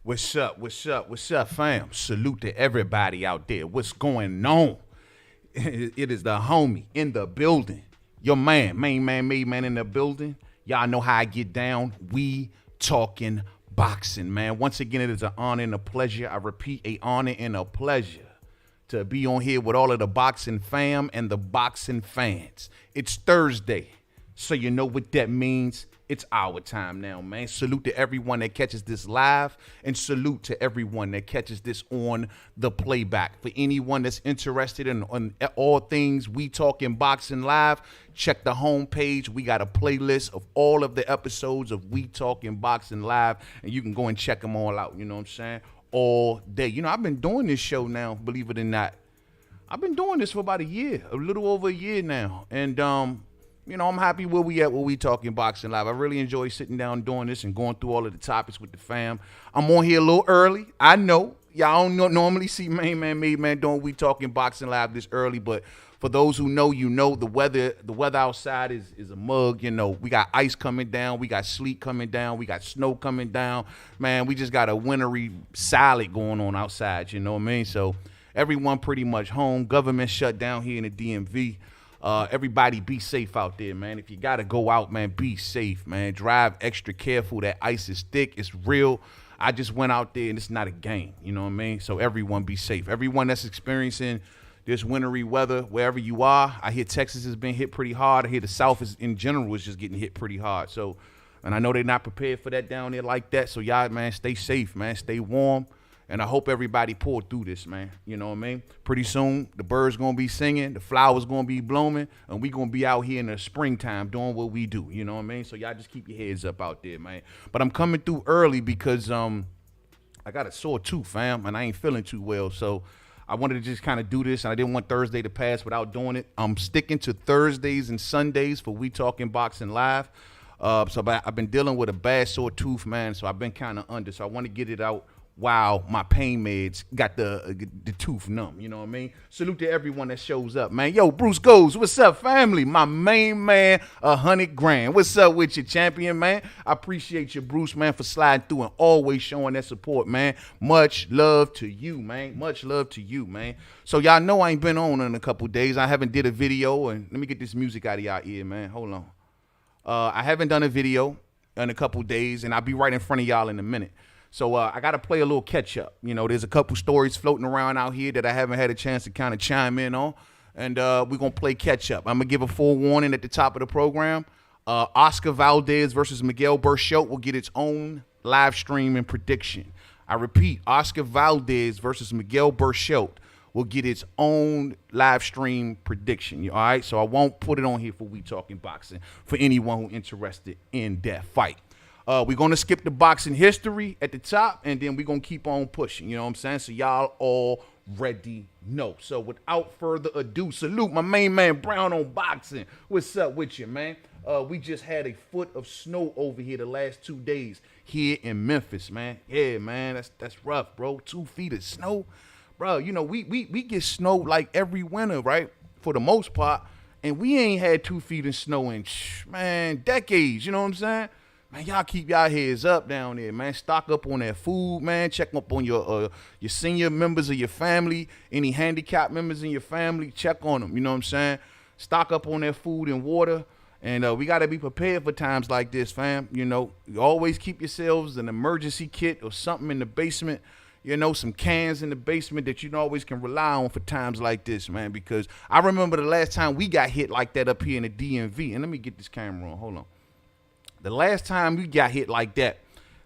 What's up? What's up? What's up, fam? Salute to everybody out there. What's going on? It is the homie in the building. Your man, Mainman Mademan in the building. Y'all know how I get down. We talking boxing, man. Once again, it is an honor and a pleasure. I repeat, a honor and a pleasure to be on here with all of the boxing fam and the boxing fans. It's Thursday, so you know what that means. It's our time now, man. Salute to everyone that catches this live, and salute to everyone that catches this on the playback. For anyone that's interested in on all things We Talking Boxing Live, check the homepage. We got a playlist of all of the episodes of We Talking Boxing Live, and you can go and check them all out, you know what I'm saying, all day. You know, I've been doing this show now, believe it or not. I've been doing this for about a year, a little over a year now, and you know, I'm happy where we at, where We Talking Boxing Live. I really enjoy sitting down doing this and going through all of the topics with the fam. I'm on here a little early. I know. Y'all don't normally see Mainman Mademan doing We Talking Boxing Live this early, but for those who know, you know, the weather outside is a mug. You know, we got ice coming down. We got sleet coming down. We got snow coming down. Man, we just got a wintry salad going on outside, you know what I mean? So everyone pretty much home. Government shut down here in the DMV. Everybody be safe out there, man. If you got to go out, man, be safe, man. Drive extra careful. That ice is thick. It's real. I just went out there, and it's not a game. You know what I mean? So everyone be safe. Everyone that's experiencing this wintry weather, wherever you are, I hear Texas has been hit pretty hard. I hear the South is, in general, is just getting hit pretty hard. So, and I know they're not prepared for that down there like that. So y'all, man, stay safe, man. Stay warm. And I hope everybody pulled through this, man. You know what I mean? Pretty soon, the birds going to be singing, the flowers going to be blooming, and we going to be out here in the springtime doing what we do. You know what I mean? So y'all just keep your heads up out there, man. But I'm coming through early because I got a sore tooth, fam, and I ain't feeling too well. So I wanted to just kind of do this, and I didn't want Thursday to pass without doing it. I'm sticking to Thursdays and Sundays for We Talking Boxing Live. So I've been dealing with a bad sore tooth, man, so I've been kind of under. So I want to get it out. Wow, my pain meds got the tooth numb, you know what I mean? Salute to everyone that shows up, man. Yo, Bruce Goes, what's up, family? My main man, 100 grand. What's up with you, champion, man? I appreciate you, Bruce, man, for sliding through and always showing that support, man. Much love to you, man. Much love to you, man. So y'all know I ain't been on in a couple days. I haven't did a video, and let me get this music out of y'all ear, man. Hold on. I haven't done a video in a couple days, and I'll be right in front of y'all in a minute. So I got to play a little catch up. You know, there's a couple stories floating around out here that I haven't had a chance to kind of chime in on. And we're going to play catch up. I'm going to give a full warning at the top of the program. Oscar Valdez versus Miguel Berchelt will get its own live stream and prediction. I repeat, Oscar Valdez versus Miguel Berchelt will get its own live stream prediction. All right, so I won't put it on here for We Talking Boxing for anyone who's interested in that fight. We're going to skip the boxing history at the top, and then we're going to keep on pushing, you know what I'm saying? So y'all already know. So without further ado, salute my main man, Brown on Boxing. What's up with you, man? We just had a foot of snow over here the last 2 days here in Memphis, man. Yeah, man, that's rough, bro. 2 feet of snow. Bro, you know, we get snow like every winter, right? For the most part. And we ain't had 2 feet of snow in, man, decades, you know what I'm saying? Man, y'all keep y'all heads up down there, man. Stock up on that food, man. Check up on your senior members of your family, any handicapped members in your family. Check on them, you know what I'm saying? Stock up on their food and water. And we got to be prepared for times like this, fam. You know, you always keep yourselves an emergency kit or something in the basement. You know, some cans in the basement that you always can rely on for times like this, man. Because I remember the last time we got hit like that up here in the DMV. And let me get this camera on. Hold on. The last time we got hit like that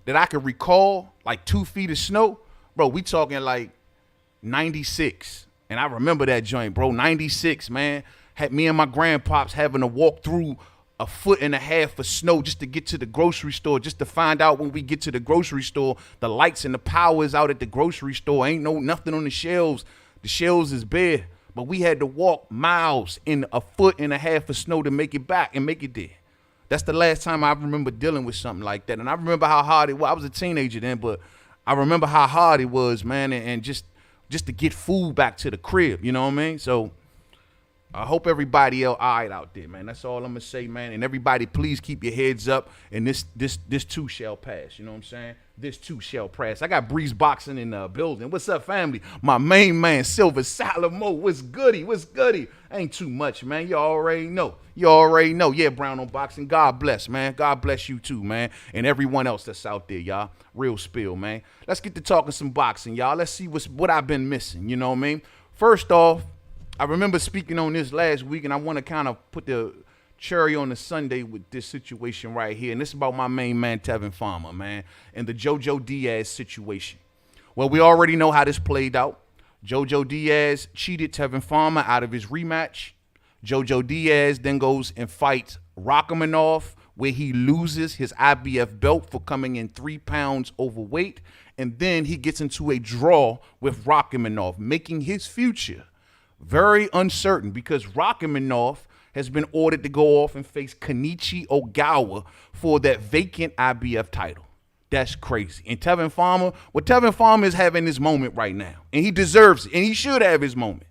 I could recall, like 2 feet of snow, bro, we talking like 96. And I remember that joint, bro, 96, man. Had me and my grandpops having to walk through 1.5 feet of snow just to get to the grocery store, just to find out when we get to the grocery store, the lights and the power is out at the grocery store. Ain't nothing on the shelves. The shelves is bare. But we had to walk miles in 1.5 feet of snow to make it back and make it there. That's the last time I remember dealing with something like that. And I remember how hard it was. I was a teenager then, but I remember how hard it was, man, and just to get food back to the crib, you know what I mean? So I hope everybody else all right out there, man. That's all I'm gonna say, man. And everybody, please keep your heads up. And this too shall pass. You know what I'm saying? This too shall pass. I got Breeze Boxing in the building. What's up, family? My main man, Silver Salamo. What's goody? What's goody? Ain't too much, man. You already know. You already know. Yeah, Brown on Boxing. God bless, man. God bless you too, man. And everyone else that's out there, y'all. Real spill, man. Let's get to talking some boxing, y'all. Let's see what I've been missing. You know what I mean? First off, I remember speaking on this last week, and I want to kind of put the cherry on the sundae with this situation right here. And this is about my main man, Tevin Farmer, man, and the Jojo Diaz situation. Well, we already know how this played out. Jojo Diaz cheated Tevin Farmer out of his rematch. Jojo Diaz then goes and fights Off, where he loses his IBF belt for coming in 3 pounds overweight. And then he gets into a draw with Off, making his future very uncertain because Off has been ordered to go off and face Kenichi Ogawa for that vacant IBF title. That's crazy. And Tevin Farmer is having his moment right now. And he deserves it. And he should have his moment.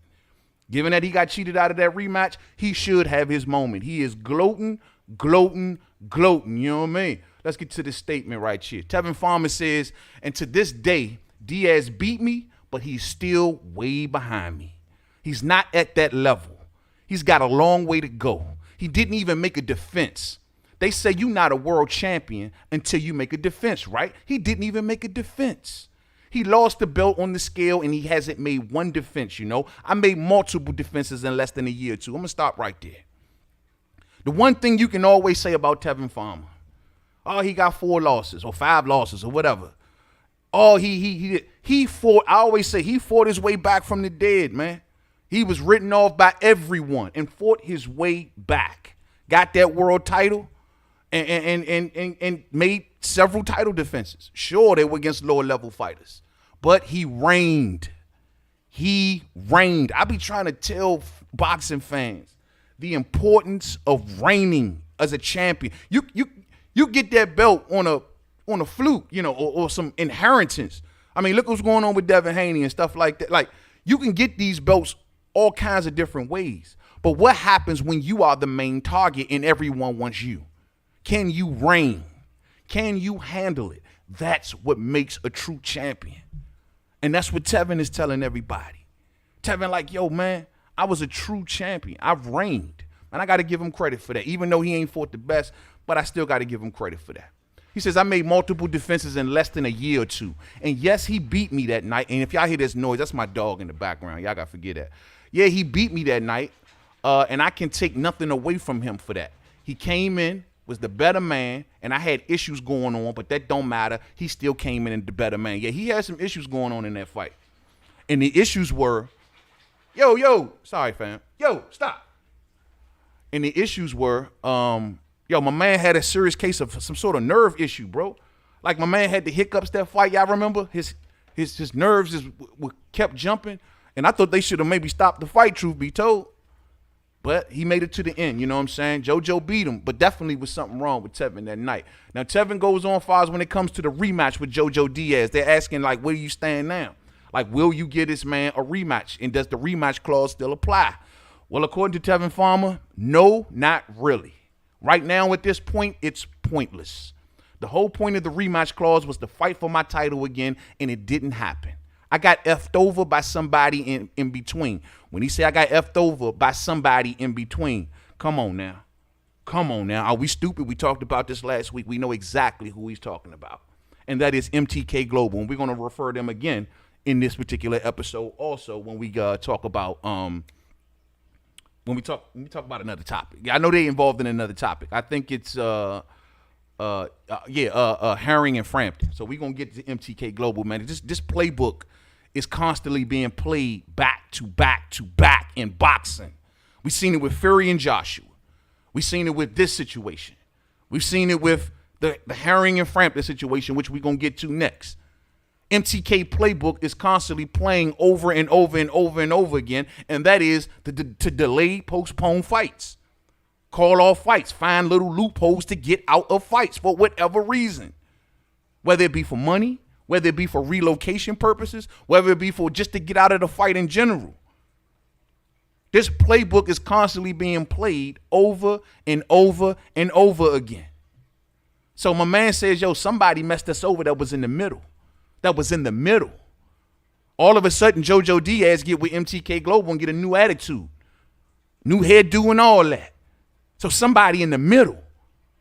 Given that he got cheated out of that rematch, he should have his moment. He is gloating. You know what I mean? Let's get to this statement right here. Tevin Farmer says, and to this day, Diaz beat me, but he's still way behind me. He's not at that level. He's got a long way to go. He didn't even make a defense. They say you're not a world champion until you make a defense, right? He didn't even make a defense. He lost the belt on the scale, and he hasn't made one defense, you know. I made multiple defenses in less than a year or two. I'm going to stop right there. The one thing you can always say about Tevin Farmer, oh, he got 4 losses or 5 losses or whatever. Oh, he fought, I always say he fought his way back from the dead, man. He was written off by everyone and fought his way back. Got that world title and made several title defenses. Sure, they were against lower level fighters, but he reigned. I be trying to tell boxing fans the importance of reigning as a champion. You get that belt on a fluke, you know, or some inheritance. I mean, look what's going on with Devin Haney and stuff like that. Like, you can get these belts all kinds of different ways. But what happens when you are the main target and everyone wants you? Can you reign? Can you handle it? That's what makes a true champion. And that's what Tevin is telling everybody. Tevin like, yo, man, I was a true champion. I've reigned. And I got to give him credit for that. Even though he ain't fought the best, but I still got to give him credit for that. He says, I made multiple defenses in less than a year or two. And yes, he beat me that night. And if y'all hear this noise, that's my dog in the background. Y'all got to forget that. Yeah, he beat me that night. And I can take nothing away from him for that. He came in, was the better man, and I had issues going on, but that don't matter. He still came in and the better man. Yeah, he had some issues going on in that fight. And the issues were, sorry, fam. Yo, stop. And the issues were, my man had a serious case of some sort of nerve issue, bro. Like, my man had the hiccups that fight. Y'all remember? His nerves kept jumping. And I thought they should have maybe stopped the fight, truth be told. But he made it to the end, you know what I'm saying? JoJo beat him, but definitely was something wrong with Tevin that night. Now, Tevin goes on far as when it comes to the rematch with Jojo Diaz. They're asking, like, where do you stand now? Like, will you give this man a rematch? And does the rematch clause still apply? Well, according to Tevin Farmer, no, not really. Right now, at this point, it's pointless. The whole point of the rematch clause was to fight for my title again, and it didn't happen. I got effed over by somebody in between. When he said I got effed over by somebody in between, come on now. Are we stupid? We talked about this last week. We know exactly who he's talking about. And that is MTK Global. And we're going to refer them again in this particular episode also when we talk about when we talk about another topic. I know they involved in another topic. I think it's Herring and Frampton. So we're going to get to MTK Global, man. This playbook is constantly being played back to back to back in boxing. We've seen it with Fury and Joshua. We've seen it with this situation. We've seen it with the Herring and Frampton situation, which we're going to get to next. MTK playbook is constantly playing over and over and over and over again, and that is to delay, postpone fights. Call off fights, find little loopholes to get out of fights for whatever reason. Whether it be for money, whether it be for relocation purposes, whether it be for just to get out of the fight in general. This playbook is constantly being played over and over and over again. So my man says, yo, somebody messed us over that was in the middle. All of a sudden, JoJo Diaz get with MTK Global and get a new attitude. New hairdo and all that. So somebody in the middle.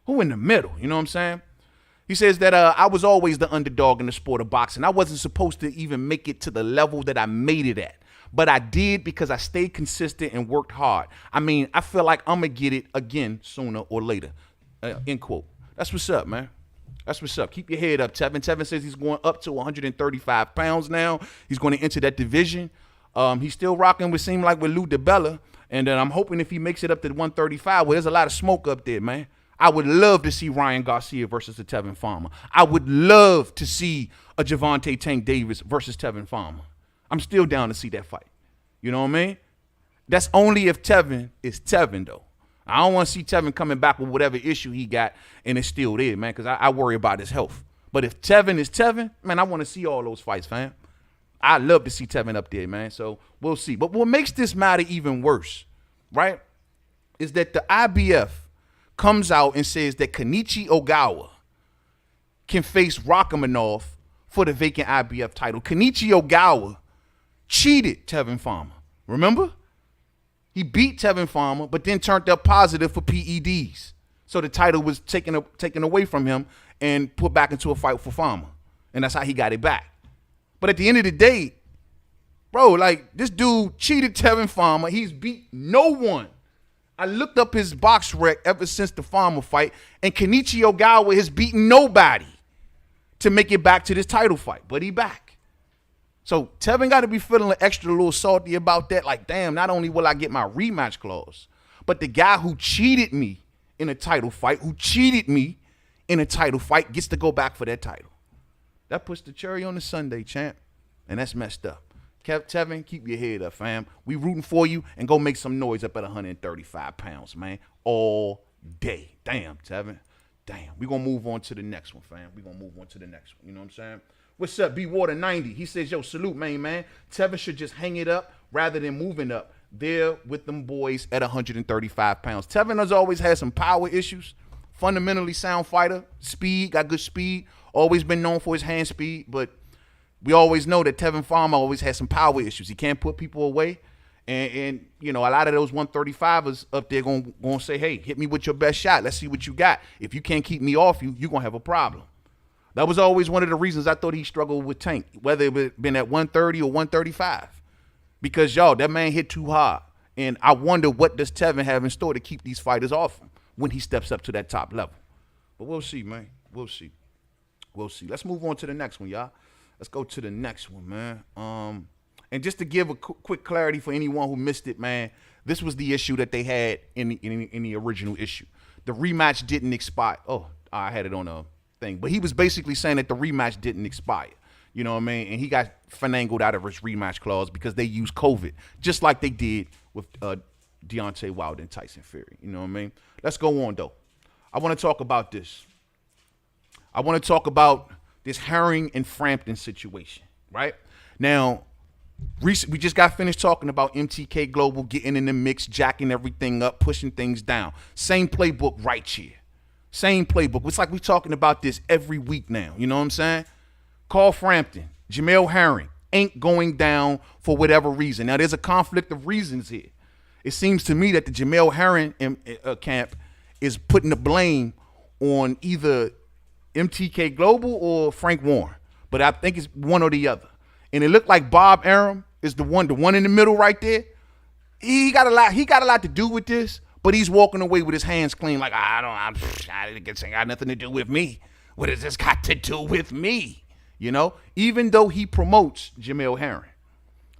Who in the middle? You know what I'm saying? He says that I was always the underdog in the sport of boxing. I wasn't supposed to even make it to the level that I made it at. But I did because I stayed consistent and worked hard. I mean, I feel like I'm going to get it again sooner or later. End quote. That's what's up, man. That's what's up. Keep your head up, Tevin. Tevin says he's going up to 135 pounds now. He's going to enter that division. He's still rocking with Lou DiBella. And then I'm hoping if he makes it up to 135, well, there's a lot of smoke up there, man. I would love to see Ryan Garcia versus the Tevin Farmer. I would love to see a Gervonta Tank Davis versus Tevin Farmer. I'm still down to see that fight. You know what I mean? That's only if Tevin is Tevin, though. I don't want to see Tevin coming back with whatever issue he got and it's still there, man, because I worry about his health. But if Tevin is Tevin, man, I want to see all those fights, fam. I'd love to see Tevin up there, man. So we'll see. But what makes this matter even worse, right, is that the IBF comes out and says that Kenichi Ogawa can face Rachmaninoff for the vacant IBF title. Kenichi Ogawa cheated Tevin Farmer. Remember? He beat Tevin Farmer, but then turned up positive for PEDs. So the title was taken away from him and put back into a fight for Farmer. And that's how he got it back. But at the end of the day, bro, like, this dude cheated Tevin Farmer. He's beat no one. I looked up his box rec ever since the Farmer fight, and Kenichi Ogawa has beaten nobody to make it back to this title fight. But he back. So Tevin got to be feeling extra little salty about that. Like, damn, not only will I get my rematch clause, but the guy who cheated me in a title fight, gets to go back for that title. That puts the cherry on the sundae, champ. And that's messed up. Tevin, keep your head up, fam. We rooting for you, and go make some noise up at 135 pounds, man. All day. Damn, Tevin. Damn. We're going to move on to the next one, fam. You know what I'm saying? What's up, B-Water90? He says, yo, salute, man. Tevin should just hang it up rather than moving up there with them boys at 135 pounds. Tevin has always had some power issues. Fundamentally sound fighter. Speed, got good speed. Always been known for his hand speed, but we always know that Tevin Farmer always has some power issues. He can't put people away. And you know, a lot of those 135ers up there going to say, hey, hit me with your best shot. Let's see what you got. If you can't keep me off you, you're going to have a problem. That was always one of the reasons I thought he struggled with Tank, whether it had been at 130 or 135. Because, y'all, that man hit too hard. And I wonder what does Tevin have in store to keep these fighters off him when he steps up to that top level. But we'll see, man. We'll see. Let's move on to the next one, y'all. Let's go to the next one, man. And just to give a quick clarity for anyone who missed it, man, this was the issue that they had in the original issue. The rematch didn't expire. Oh, I had it on a thing. But he was basically saying that the rematch didn't expire. You know what I mean? And he got finagled out of his rematch clause because they used COVID, just like they did with Deontay Wilder and Tyson Fury. You know what I mean? Let's go on, though. I want to talk about this. I want to talk about this Herring and Frampton situation, right? Now, we just got finished talking about MTK Global getting in the mix, jacking everything up, pushing things down. Same playbook right here. Same playbook. It's like we're talking about this every week now. You know what I'm saying? Carl Frampton, Jemell Herring ain't going down for whatever reason. Now, there's a conflict of reasons here. It seems to me that the Jemell Herring camp is putting the blame on either MTK Global or Frank Warren. But I think it's one or the other. And it looked like Bob Arum is the one in the middle right there. He got a lot to do with this. But he's walking away with his hands clean, like, I guess it got nothing to do with me. What has this got to do with me? You know, even though he promotes Jemell Herring.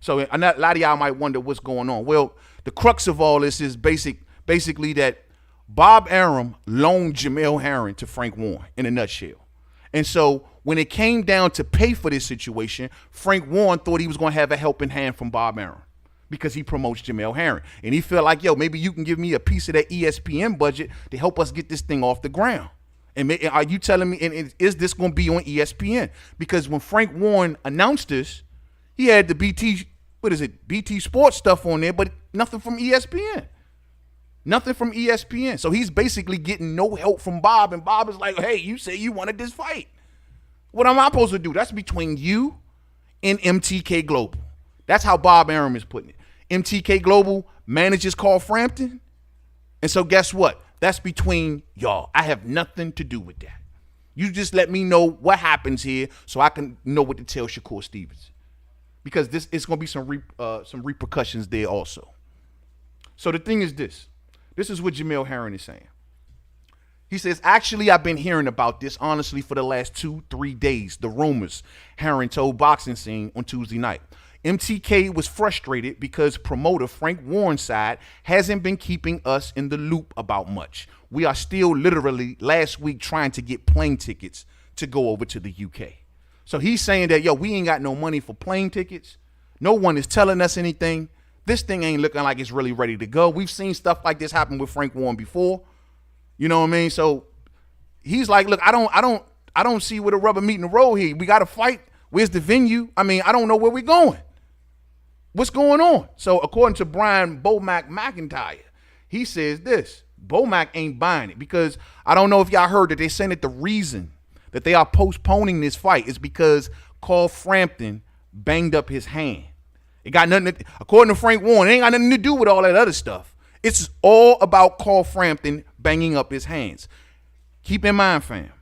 So a lot of y'all might wonder what's going on. Well, the crux of all this is basically that Bob Arum loaned Jemell Herring to Frank Warren in a nutshell. And so when it came down to pay for this situation, Frank Warren thought he was going to have a helping hand from Bob Arum, because he promotes Jemell Herring. And he felt like, yo, maybe you can give me a piece of that ESPN budget to help us get this thing off the ground. And are you telling me, and is this going to be on ESPN? Because when Frank Warren announced this, he had the BT Sports stuff on there, but Nothing from ESPN. Nothing from ESPN. So he's basically getting no help from Bob, and Bob is like, hey, you say you wanted this fight. What am I supposed to do? That's between you and MTK Global. That's how Bob Arum is putting it. MTK Global manages Carl Frampton. And so guess what? That's between y'all. I have nothing to do with that. You just let me know what happens here so I can know what to tell Shakur Stevenson. Because it's going to be some repercussions there also. So the thing is this. This is what Jemell Herring is saying. He says, actually, I've been hearing about this, honestly, for the last 2-3 days. The rumors, Herring told Boxing Scene on Tuesday night. MTK was frustrated because promoter Frank Warren's side hasn't been keeping us in the loop about much. We are still literally last week trying to get plane tickets to go over to the UK. So he's saying that, yo, we ain't got no money for plane tickets. No one is telling us anything. This thing ain't looking like it's really ready to go. We've seen stuff like this happen with Frank Warren before. You know what I mean? So he's like, look, I don't see where the rubber meeting the road here. We got to fight. Where's the venue? I mean, I don't know where we're going. What's going on? So according to Brian Bomac McIntyre, he says this. Bomac ain't buying it because I don't know if y'all heard that they saying that the reason that they are postponing this fight is because Carl Frampton banged up his hand. It got nothing, according to Frank Warren, it ain't got nothing to do with all that other stuff. It's all about Carl Frampton banging up his hands. Keep in mind, fam,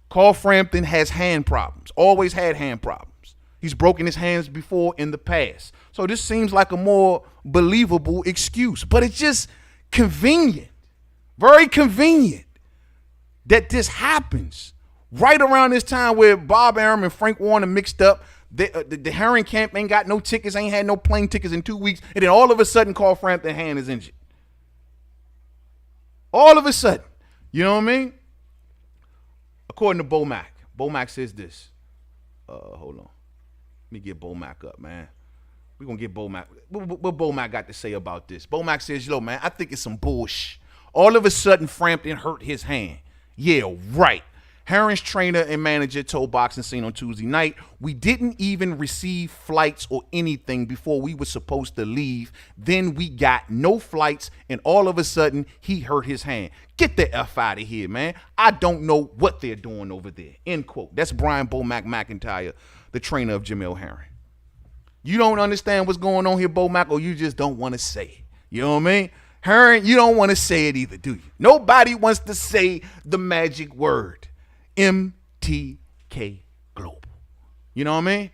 Carl Frampton has hand problems, always had hand problems. He's broken his hands before in the past. So this seems like a more believable excuse, but it's just convenient, very convenient that this happens right around this time where Bob Arum and Frank Warren are mixed up. The Herring camp ain't got no tickets, ain't had no plane tickets in 2 weeks, and then all of a sudden Carl Frampton's hand is injured. All of a sudden. You know what I mean? According to Bomac says this. Hold on. Let me get Bomac up, man. We're going to get Bomac. What Bomac got to say about this? Bomac says, yo, man, I think it's some bullshit. All of a sudden, Frampton hurt his hand. Yeah, right. Herring's trainer and manager told Boxing Scene on Tuesday night, we didn't even receive flights or anything before we were supposed to leave. Then we got no flights, and all of a sudden, he hurt his hand. Get the F out of here, man. I don't know what they're doing over there. End quote. That's Brian Bomac McIntyre, the trainer of Jemell Herring. You don't understand what's going on here, Bomac, or you just don't want to say it. You know what I mean? Herring, you don't want to say it either, do you? Nobody wants to say the magic word. MTK Global. You know what I mean?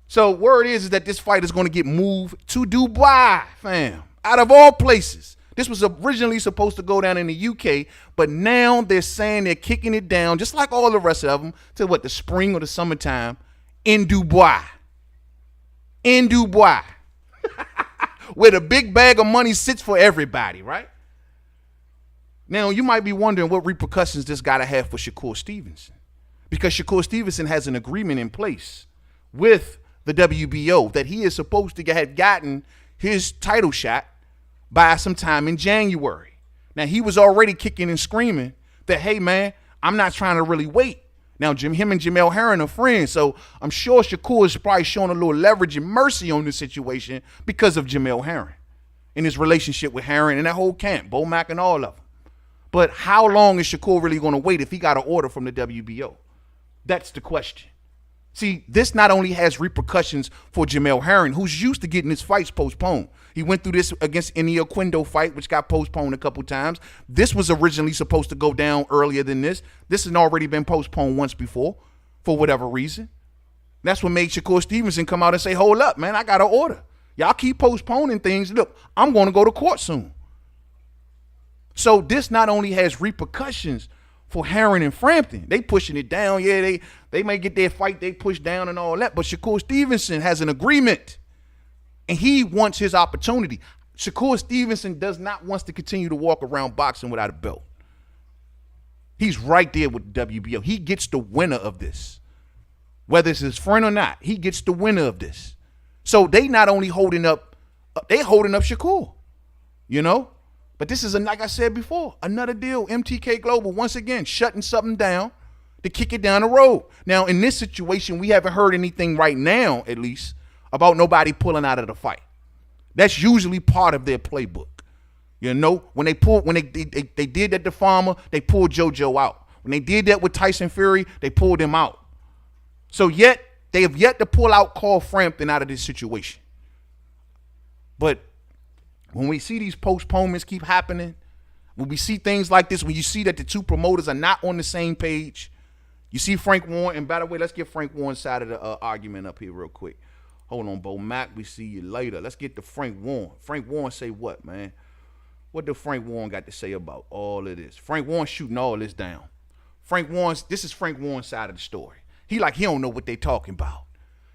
So word is that this fight is going to get moved to Dubai, fam. Out of all places. This was originally supposed to go down in the UK, but now they're saying they're kicking it down, just like all the rest of them, to what, the spring or the summertime in Dubai. In Dubai. Where the big bag of money sits for everybody, right? Now, you might be wondering what repercussions this got to have for Shakur Stevenson. Because Shakur Stevenson has an agreement in place with the WBO that he is supposed to have gotten his title shot by some time in January. Now, he was already kicking and screaming that, hey, man, I'm not trying to really wait. Now, him and Jemell Herring are friends, so I'm sure Shakur is probably showing a little leverage and mercy on this situation because of Jemell Herring and his relationship with Herring and that whole camp, Bomac and all of them. But how long is Shakur really going to wait if he got an order from the WBO? That's the question. See, this not only has repercussions for Jemell Herring, who's used to getting his fights postponed. He went through this against Enio Quindo fight, which got postponed a couple times. This was originally supposed to go down earlier than this. This has already been postponed once before for whatever reason. That's what made Shakur Stevenson come out and say, hold up, man, I got an order. Y'all keep postponing things. Look, I'm going to go to court soon. So this not only has repercussions for Herring and Frampton. They pushing it down. Yeah, they may get their fight, they push down and all that. But Shakur Stevenson has an agreement. And he wants his opportunity. Shakur Stevenson does not want to continue to walk around boxing without a belt. He's right there with the WBO. He gets the winner of this. Whether it's his friend or not, he gets the winner of this. So they not only holding up, they holding up Shakur, you know? But this is, like I said before, another deal. MTK Global, once again, shutting something down to kick it down the road. Now, in this situation, we haven't heard anything right now, at least, about nobody pulling out of the fight. That's usually part of their playbook. You know, when they did that to Farmer, they pulled JoJo out. When they did that with Tyson Fury, they pulled him out. So yet they have yet to pull out Carl Frampton out of this situation. But when we see these postponements keep happening, when we see things like this, when you see that the two promoters are not on the same page, you see Frank Warren, and by the way, let's get Frank Warren's side of the argument up here real quick. Hold on, Bo Mac, we see you later. Let's get to Frank Warren. Frank Warren say what, man? What did Frank Warren got to say about all of this? Frank Warren shooting all this down. This is Frank Warren's side of the story. He don't know what they talking about.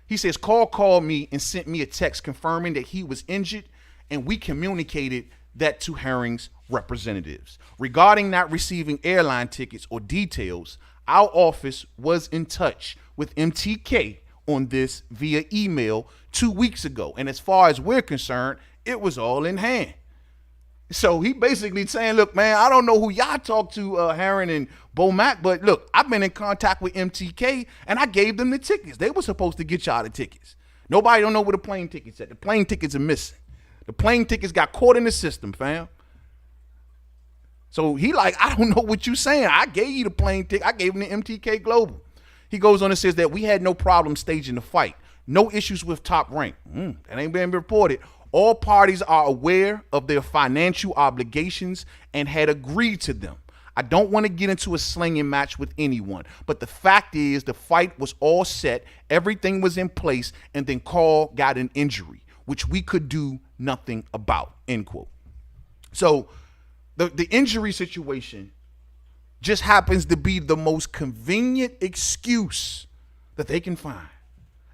He says, Carl called me and sent me a text confirming that he was injured, and we communicated that to Herring's representatives. Regarding not receiving airline tickets or details, our office was in touch with MTK on this via email 2 weeks ago. And as far as we're concerned, it was all in hand. So he basically saying, look, man, I don't know who y'all talk to, Herring and Bo Mac, but look, I've been in contact with MTK and I gave them the tickets. They were supposed to get y'all the tickets. Nobody don't know where the plane tickets at. The plane tickets are missing. The plane tickets got caught in the system, fam. So he I don't know what you saying. I gave you the plane ticket. I gave him the MTK Global. He goes on and says that we had no problem staging the fight. No issues with Top Rank. That ain't been reported. All parties are aware of their financial obligations and had agreed to them. I don't want to get into a slinging match with anyone, but the fact is the fight was all set, everything was in place, and then Carl got an injury, which we could do nothing about, end quote. So the injury situation just happens to be the most convenient excuse that they can find.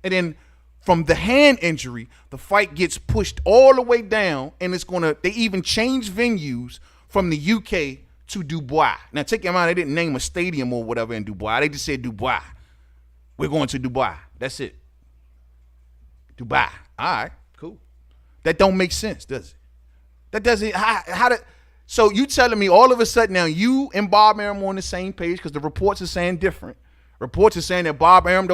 And then from the hand injury, the fight gets pushed all the way down, and they even change venues from the UK to Dubai. Now, take in mind, they didn't name a stadium or whatever in Dubai. They just said Dubai. We're going to Dubai. That's it. Dubai. All right, cool. That don't make sense, does it? That doesn't, so you telling me all of a sudden now you and Bob Arum are on the same page because the reports are saying different. Reports are saying that Bob Arum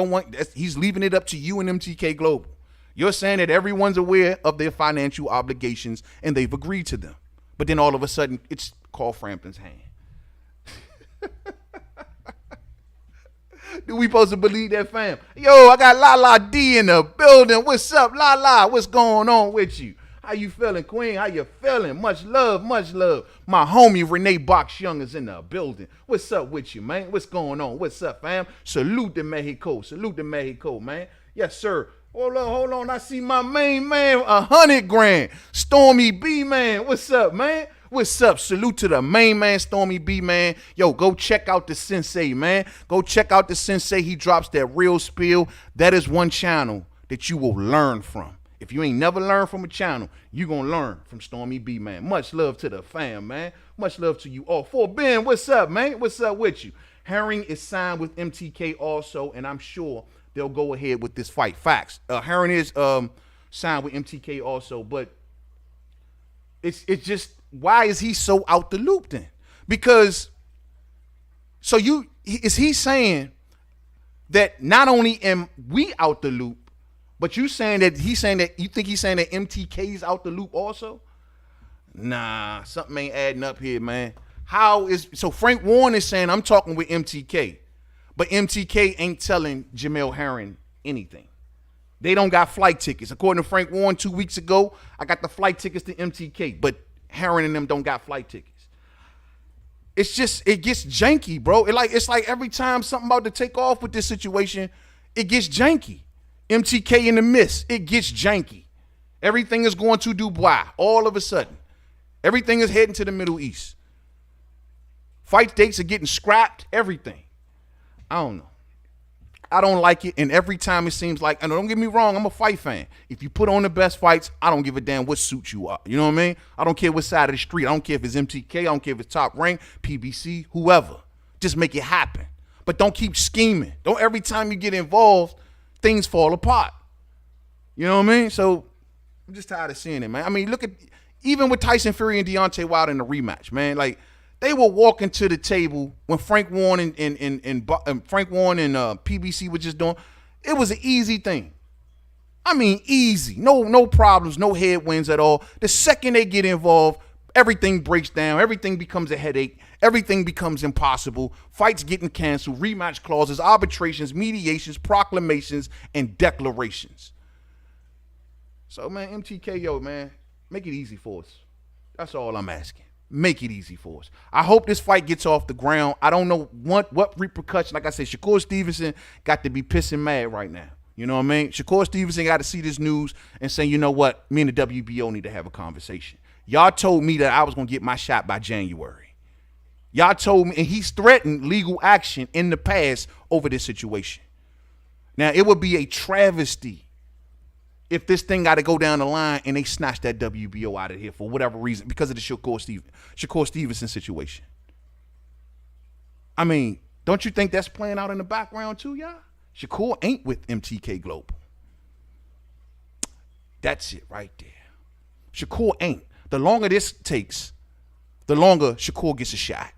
he's leaving it up to you and MTK Global. You're saying that everyone's aware of their financial obligations and they've agreed to them. But then all of a sudden, it's Carl Frampton's hand. Do we supposed to believe that, fam? Yo, I got La D in the building. What's up, La? What's going on with you? How you feeling, Queen? How you feeling? Much love, much love. My homie Renee Box Young is in the building. What's up with you, man? What's going on? What's up, fam? Salute to Mexico. Salute to Mexico, man. Yes, sir. Hold on. I see my main man, 100 grand. Stormy B, man. What's up, man? What's up? Salute to the main man, Stormy B, man. Yo, go check out the Sensei, man. Go check out the Sensei. He drops that real spiel. That is one channel that you will learn from. If you ain't never learned from a channel, you gonna learn from Stormy B, man. Much love to the fam, man. Much love to you all. For Ben, what's up, man? What's up with you? Herring is signed with MTK also, and I'm sure they'll go ahead with this fight. Facts. Herring is signed with MTK also, but it's just, why is he so out the loop then? Because, so is he saying that not only am we out the loop, but you saying that you think he's saying that MTK's out the loop also? Nah, something ain't adding up here, man. So Frank Warren is saying I'm talking with MTK, but MTK ain't telling Jemell Herring anything. They don't got flight tickets. According to Frank Warren 2 weeks ago, I got the flight tickets to MTK, but Herring and them don't got flight tickets. It's just, it gets janky, bro. It's like every time something about to take off with this situation, it gets janky. MTK in the midst, it gets janky. Everything is going to Dubai all of a sudden. Everything is heading to the Middle East. Fight dates are getting scrapped, everything. I don't know. I don't like it, and every time it seems like, and don't get me wrong, I'm a fight fan. If you put on the best fights, I don't give a damn what suit you are. You know what I mean? I don't care what side of the street. I don't care if it's MTK. I don't care if it's Top Rank, PBC, whoever. Just make it happen. But don't keep scheming. Don't every time you get involved, things fall apart. You know what I mean? So I'm just tired of seeing it, man. I mean, look at, even with Tyson Fury and Deontay Wilder in the rematch, man. Like, they were walking to the table when Frank Warren and PBC were just doing. It was an easy thing. I mean, easy. No problems, no headwinds at all. The second they get involved, everything breaks down. Everything becomes a headache. Everything becomes impossible. Fights getting canceled, rematch clauses, arbitrations, mediations, proclamations, and declarations. So, man, MTKO, man, make it easy for us. That's all I'm asking. Make it easy for us. I hope this fight gets off the ground. I don't know what repercussion. Like I said, Shakur Stevenson got to be pissing mad right now. You know what I mean? Shakur Stevenson got to see this news and say, you know what? Me and the WBO need to have a conversation. Y'all told me that I was going to get my shot by January. Y'all told me, and he's threatened legal action in the past over this situation. Now, it would be a travesty if this thing got to go down the line and they snatch that WBO out of here for whatever reason because of the Shakur Stevenson situation. I mean, don't you think that's playing out in the background too, y'all? Shakur ain't with MTK Global. That's it right there. Shakur ain't. The longer this takes, the longer Shakur gets a shot.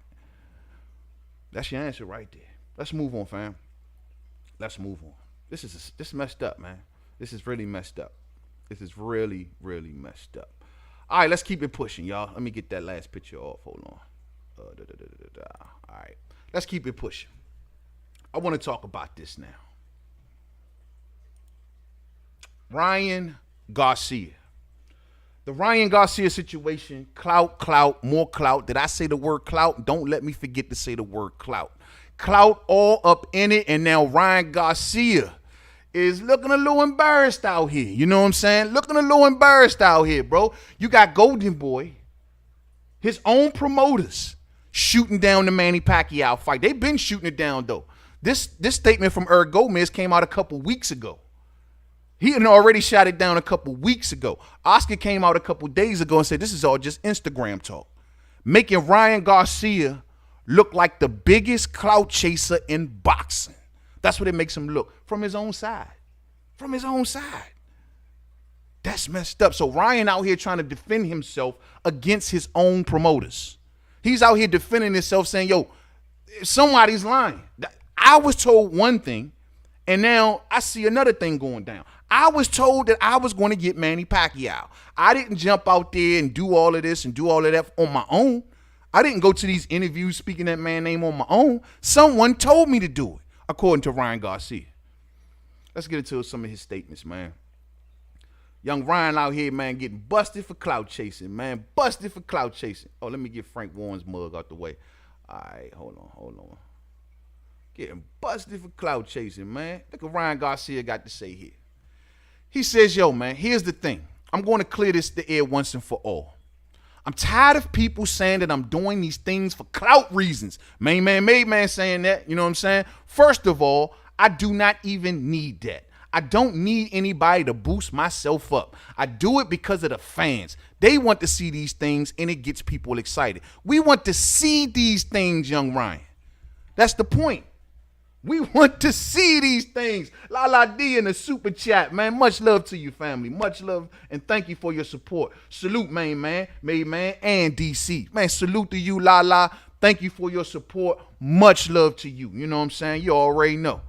That's your answer right there. Let's move on, fam. Let's move on. This is messed up, man. This is really messed up. This is really, really messed up. All right, let's keep it pushing, y'all. Let me get that last picture off. Hold on. All right. Let's keep it pushing. I want to talk about this now. Ryan Garcia. The Ryan Garcia situation, clout, more clout. Did I say the word clout? Don't let me forget to say the word clout. Clout all up in it, and now Ryan Garcia is looking a little embarrassed out here. You know what I'm saying? Looking a little embarrassed out here, bro. You got Goldenboy, his own promoters, shooting down the Manny Pacquiao fight. They've been shooting it down, though. This statement from Eric Gomez came out a couple weeks ago. He had already shot it down a couple weeks ago. Oscar came out a couple days ago and said this is all just Instagram talk, making Ryan Garcia look like the biggest clout chaser in boxing. That's what it makes him look from his own side. From his own side. That's messed up. So Ryan out here trying to defend himself against his own promoters. He's out here defending himself saying, yo, somebody's lying. I was told one thing, and now I see another thing going down. I was told that I was going to get Manny Pacquiao. I didn't jump out there and do all of this and do all of that on my own. I didn't go to these interviews speaking that man's name on my own. Someone told me to do it, according to Ryan Garcia. Let's get into some of his statements, man. Young Ryan out here, man, getting busted for clout chasing, man. Busted for clout chasing. Oh, let me get Frank Warren's mug out the way. All right, hold on. Getting busted for clout chasing, man. Look what Ryan Garcia got to say here. He says, yo, man, here's the thing. I'm going to clear this the air once and for all. I'm tired of people saying that I'm doing these things for clout reasons. Mainman Mademan saying that, you know what I'm saying? First of all, I do not even need that. I don't need anybody to boost myself up. I do it because of the fans. They want to see these things, and it gets people excited. We want to see these things, young Ryan. That's the point. We want to see these things. La D in the super chat, man. Much love to you, family. Much love, and thank you for your support. Salute, Mainman, and DC. Man, salute to you, La. Thank you for your support. Much love to you. You know what I'm saying? You already know.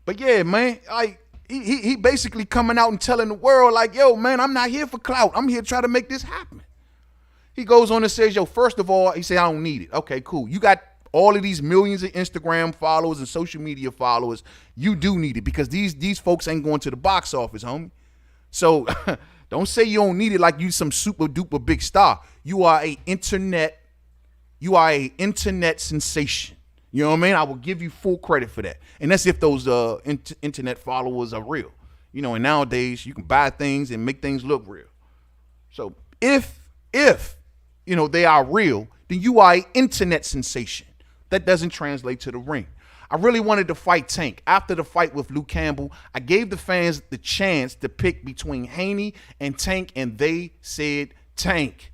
But yeah, man, he basically coming out and telling the world, like, yo, man, I'm not here for clout. I'm here to try to make this happen. He goes on and says, yo, first of all, he said, I don't need it. Okay, cool. You got all of these millions of Instagram followers and social media followers. You do need it because these folks ain't going to the box office, homie. So don't say you don't need it like you some super duper big star. You are a internet sensation. You know what I mean? I will give you full credit for that. And that's if those internet followers are real. You know, and nowadays you can buy things and make things look real. So if you know they are real, then you are an internet sensation. That doesn't translate to the ring. I really wanted to fight Tank. After the fight with Luke Campbell, I gave the fans the chance to pick between Haney and Tank, and they said Tank.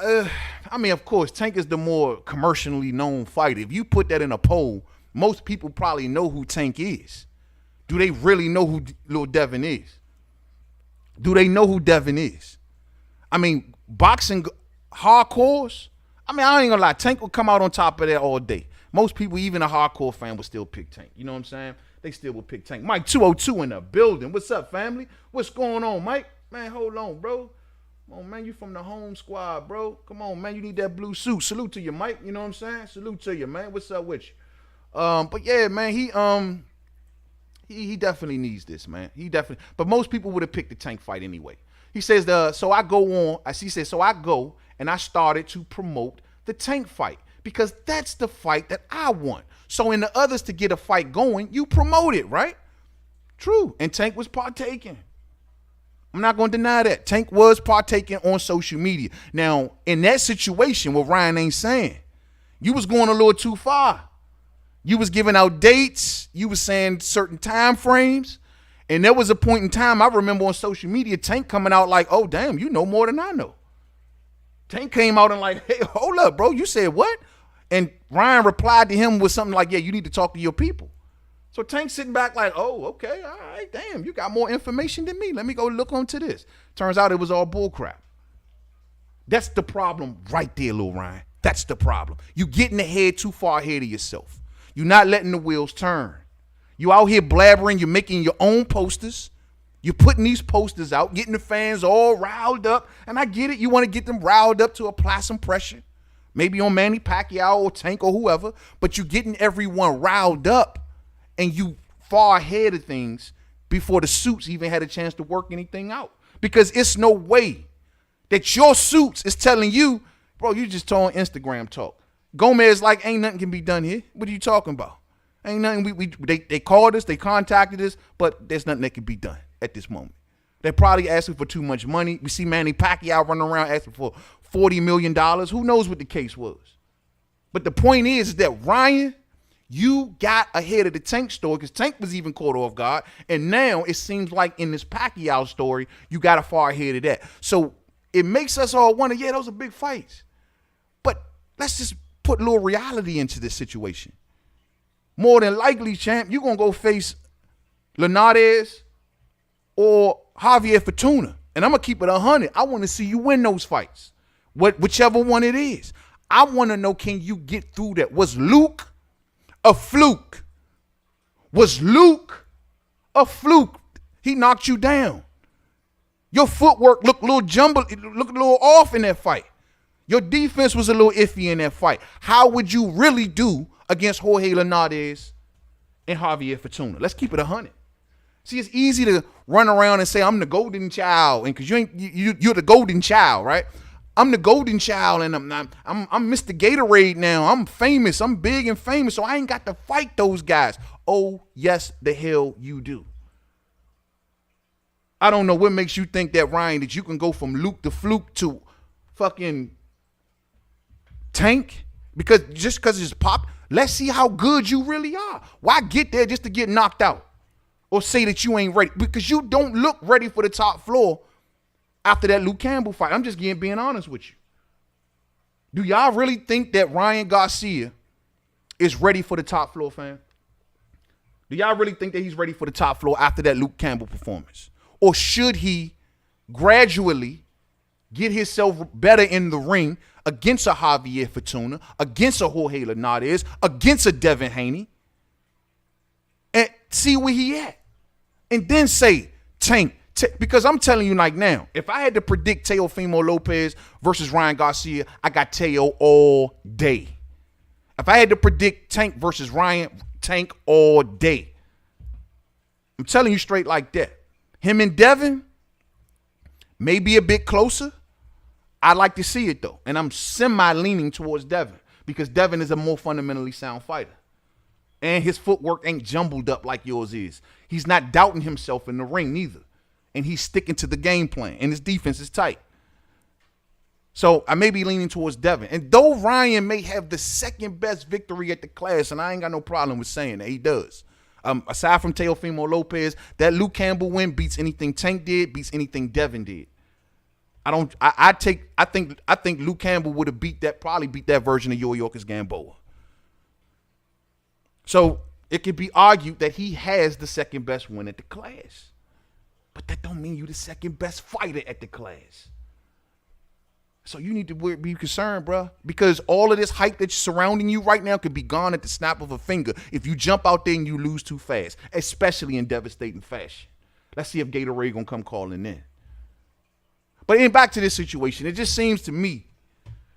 I mean, of course, Tank is the more commercially known fighter. If you put that in a poll, most people probably know who Tank is. Do they really know who Lil Devin is? Do they know who Devin is? I mean, boxing hardcores, I mean, I ain't gonna lie, Tank will come out on top of that all day. Most people, even a hardcore fan, would still pick Tank. You know what I'm saying? they still would pick Tank. Mike 202 in the building. What's up, family? What's going on, Mike? Man, hold on, bro. Come on, man, you from the home squad, bro. Come on, man, you need that blue suit. Salute to you, Mike. You know what I'm saying? Salute to you, man. What's up with you? But yeah, man, he definitely needs this, man. He definitely. But most people would have picked the Tank fight anyway. He says so I go on. He says so I go and I started to promote the Tank fight because that's the fight that I want. So in the others to get a fight going, you promote it, right? True. And Tank was partaking. I'm not going to deny that. Tank was partaking on social media. Now, in that situation, what Ryan ain't saying, you was going a little too far. You was giving out dates. You was saying certain time frames. And there was a point in time, I remember on social media, Tank coming out like, oh, damn, you know more than I know. Tank came out and like, hey, hold up, bro. You said what? And Ryan replied to him with something like, yeah, you need to talk to your people. So Tank sitting back like, oh, okay, all right, damn, you got more information than me. Let me go look onto this. Turns out it was all bullcrap. That's the problem right there, Lil Ryan. That's the problem. You getting ahead too far ahead of yourself. You're not letting the wheels turn. You out here blabbering. You're making your own posters. You're putting these posters out, getting the fans all riled up. And I get it. You want to get them riled up to apply some pressure. Maybe on Manny Pacquiao or Tank or whoever. But you're getting everyone riled up. And you far ahead of things before the suits even had a chance to work anything out. Because it's no way that your suits is telling you, bro, you just told Instagram talk. Gomez like, ain't nothing can be done here. What are you talking about? Ain't nothing. They called us, they contacted us, but there's nothing that can be done at this moment. They're probably asking for too much money. We see Manny Pacquiao running around asking for $40 million. Who knows what the case was? But the point is that Ryan, you got ahead of the Tank story because Tank was even caught off guard. And now it seems like in this Pacquiao story, you got a far ahead of that. So it makes us all wonder, yeah, those are big fights. But let's just put a little reality into this situation. More than likely, champ, you're going to go face Linares or Javier Fortuna. And I'm going to keep it 100. I want to see you win those fights, whichever one it is. I want to know, can you get through that? Was Luke a fluke? Was Luke a fluke? He knocked you down. Your footwork looked a little jumbled, it looked a little off in that fight. Your defense was a little iffy in that fight. How would you really do against Jorge Linares and Javier Fortuna? Let's keep it 100. See, it's easy to run around and say I'm the golden child, and because you're the golden child, right? I'm the golden child, and I'm Mr. Gatorade now. I'm famous. I'm big and famous, so I ain't got to fight those guys. Oh, yes, the hell you do. I don't know what makes you think that, Ryan, that you can go from Luke the Fluke to fucking Tank just because it's pop. Let's see how good you really are. Why get there just to get knocked out or say that you ain't ready? Because you don't look ready for the top floor after that Luke Campbell fight. I'm just being honest with you. Do y'all really think that Ryan Garcia is ready for the top floor, fam? Do y'all really think that he's ready for the top floor after that Luke Campbell performance? Or should he gradually get himself better in the ring against a Javier Fortuna, against a Jorge Linares, against a Devin Haney, and see where he at? And then say, Tank, because I'm telling you like now, if I had to predict Teofimo Lopez versus Ryan Garcia, I got Teo all day. If I had to predict Tank versus Ryan, Tank all day. I'm telling you straight like that. Him and Devin may be a bit closer. I'd like to see it, though. And I'm semi-leaning towards Devin because Devin is a more fundamentally sound fighter. And his footwork ain't jumbled up like yours is. He's not doubting himself in the ring neither. And he's sticking to the game plan. And his defense is tight. So I may be leaning towards Devin. And though Ryan may have the second best victory at the class, and I ain't got no problem with saying that, he does. Aside from Teofimo Lopez, that Luke Campbell win beats anything Tank did, beats anything Devin did. I think Luke Campbell would have probably beat that version of Yorkis Gamboa. So it could be argued that he has the second best win at the class. But that don't mean you the second best fighter at the class. So you need to be concerned, bro, because all of this hype that's surrounding you right now could be gone at the snap of a finger if you jump out there and you lose too fast, especially in devastating fashion. Let's see if Gatorade gonna come calling in. But then back to this situation, it just seems to me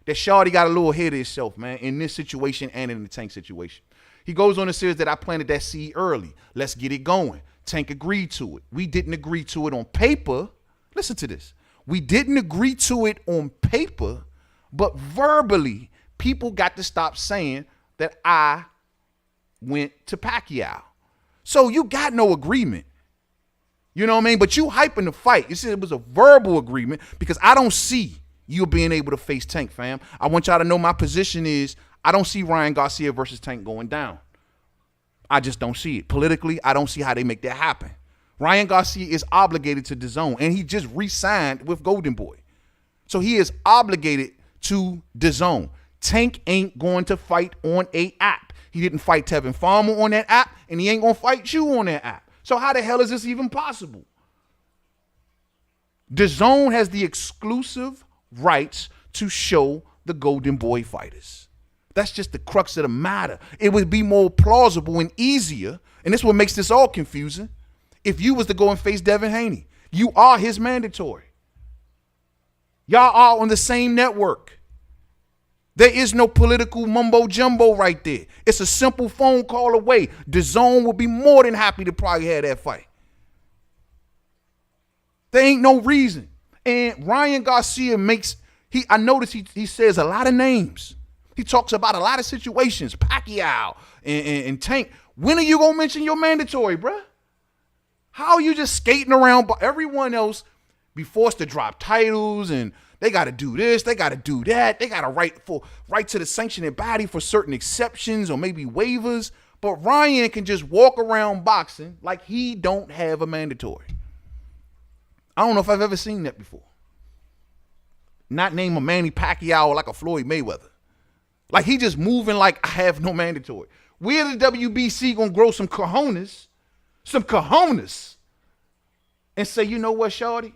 that Shawty got a little ahead of himself, man, in this situation and in the Tank situation. He goes on and says that I planted that seed early. Let's get it going. Tank agreed to it. We didn't agree to it on paper. Listen to this. We didn't agree to it on paper, but verbally, people got to stop saying that I went to Pacquiao. So you got no agreement. You know what I mean? But you hyping the fight. You said it was a verbal agreement because I don't see you being able to face Tank, fam. I want y'all to know my position is I don't see Ryan Garcia versus Tank going down. I just don't see it. Politically, I don't see how they make that happen. Ryan Garcia is obligated to DAZN, and he just re-signed with Goldenboy. So he is obligated to DAZN. Tank ain't going to fight on a app. He didn't fight Tevin Farmer on that app, and he ain't going to fight you on that app. So how the hell is this even possible? DAZN has the exclusive rights to show the Goldenboy fighters. That's just the crux of the matter. It would be more plausible and easier, and this is what makes this all confusing, if you was to go and face Devin Haney. You are his mandatory. Y'all are on the same network. There is no political mumbo jumbo right there. It's a simple phone call away. DAZN will be more than happy to probably have that fight. There ain't no reason. And Ryan Garcia I notice he says a lot of names. He talks about a lot of situations, Pacquiao and Tank. When are you going to mention your mandatory, bruh? How are you just skating around, but everyone else be forced to drop titles and they got to do this, they got to do that. They got to write to the sanctioning body for certain exceptions or maybe waivers. But Ryan can just walk around boxing like he don't have a mandatory. I don't know if I've ever seen that before. Not name a Manny Pacquiao or like a Floyd Mayweather. Like he just moving like I have no mandatory. We're the WBC gonna grow some cojones, and say, you know what, shawty?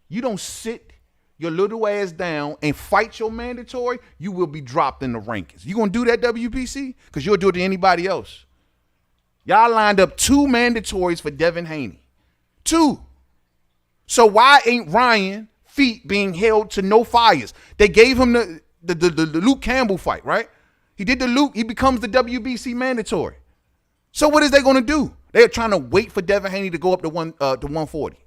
You don't sit your little ass down and fight your mandatory, you will be dropped in the rankings. You gonna do that, WBC? Because you'll do it to anybody else. Y'all lined up 2 mandatories for Devin Haney. 2. So why ain't Ryan feet being held to no fires? They gave him the Luke Campbell fight, right? He did the Luke. He becomes the WBC mandatory. So what is they going to do? They're trying to wait for Devin Haney to go up to 140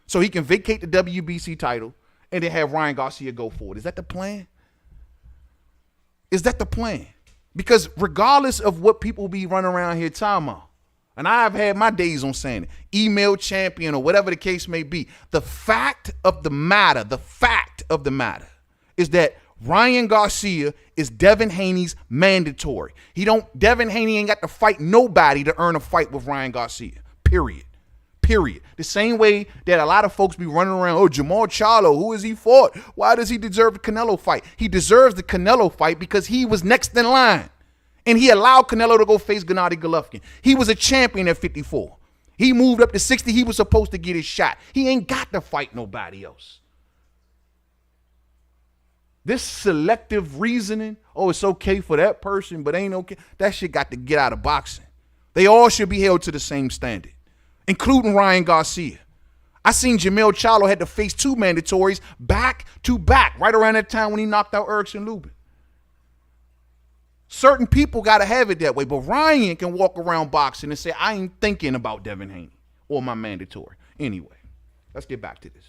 so he can vacate the WBC title and then have Ryan Garcia go forward. Is that the plan? Is that the plan? Because regardless of what people be running around here talking about, and I've had my days on saying it, email champion or whatever the case may be, the fact of the matter is that Ryan Garcia is Devin Haney's mandatory. Devin Haney ain't got to fight nobody to earn a fight with Ryan Garcia. Period. The same way that a lot of folks be running around, oh, Jamal Charlo, who has he fought? Why does he deserve the Canelo fight? He deserves the Canelo fight because he was next in line. And he allowed Canelo to go face Gennady Golovkin. He was a champion at 54. He moved up to 60. He was supposed to get his shot. He ain't got to fight nobody else. This selective reasoning, oh, it's okay for that person, but ain't okay. That shit got to get out of boxing. They all should be held to the same standard, including Ryan Garcia. I seen Jemell Charlo had to face 2 mandatories back to back right around that time when he knocked out Erickson Lubin. Certain people got to have it that way, but Ryan can walk around boxing and say, I ain't thinking about Devin Haney or my mandatory. Anyway, let's get back to this.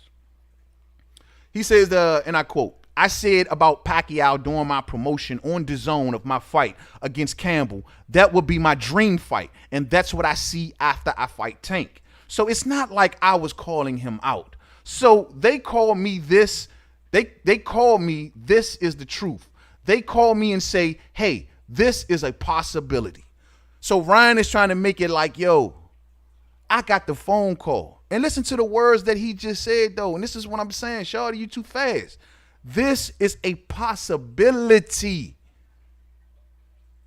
He says, and I quote, I said about Pacquiao during my promotion on DAZN of my fight against Campbell, that would be my dream fight, and that's what I see after I fight Tank. So it's not like I was calling him out. So they call me this, they call me this is the truth. They call me and say, hey, this is a possibility. So Ryan is trying to make it like, yo, I got the phone call. And listen to the words that he just said, though. And this is what I'm saying. Shawty, you too fast. This is a possibility.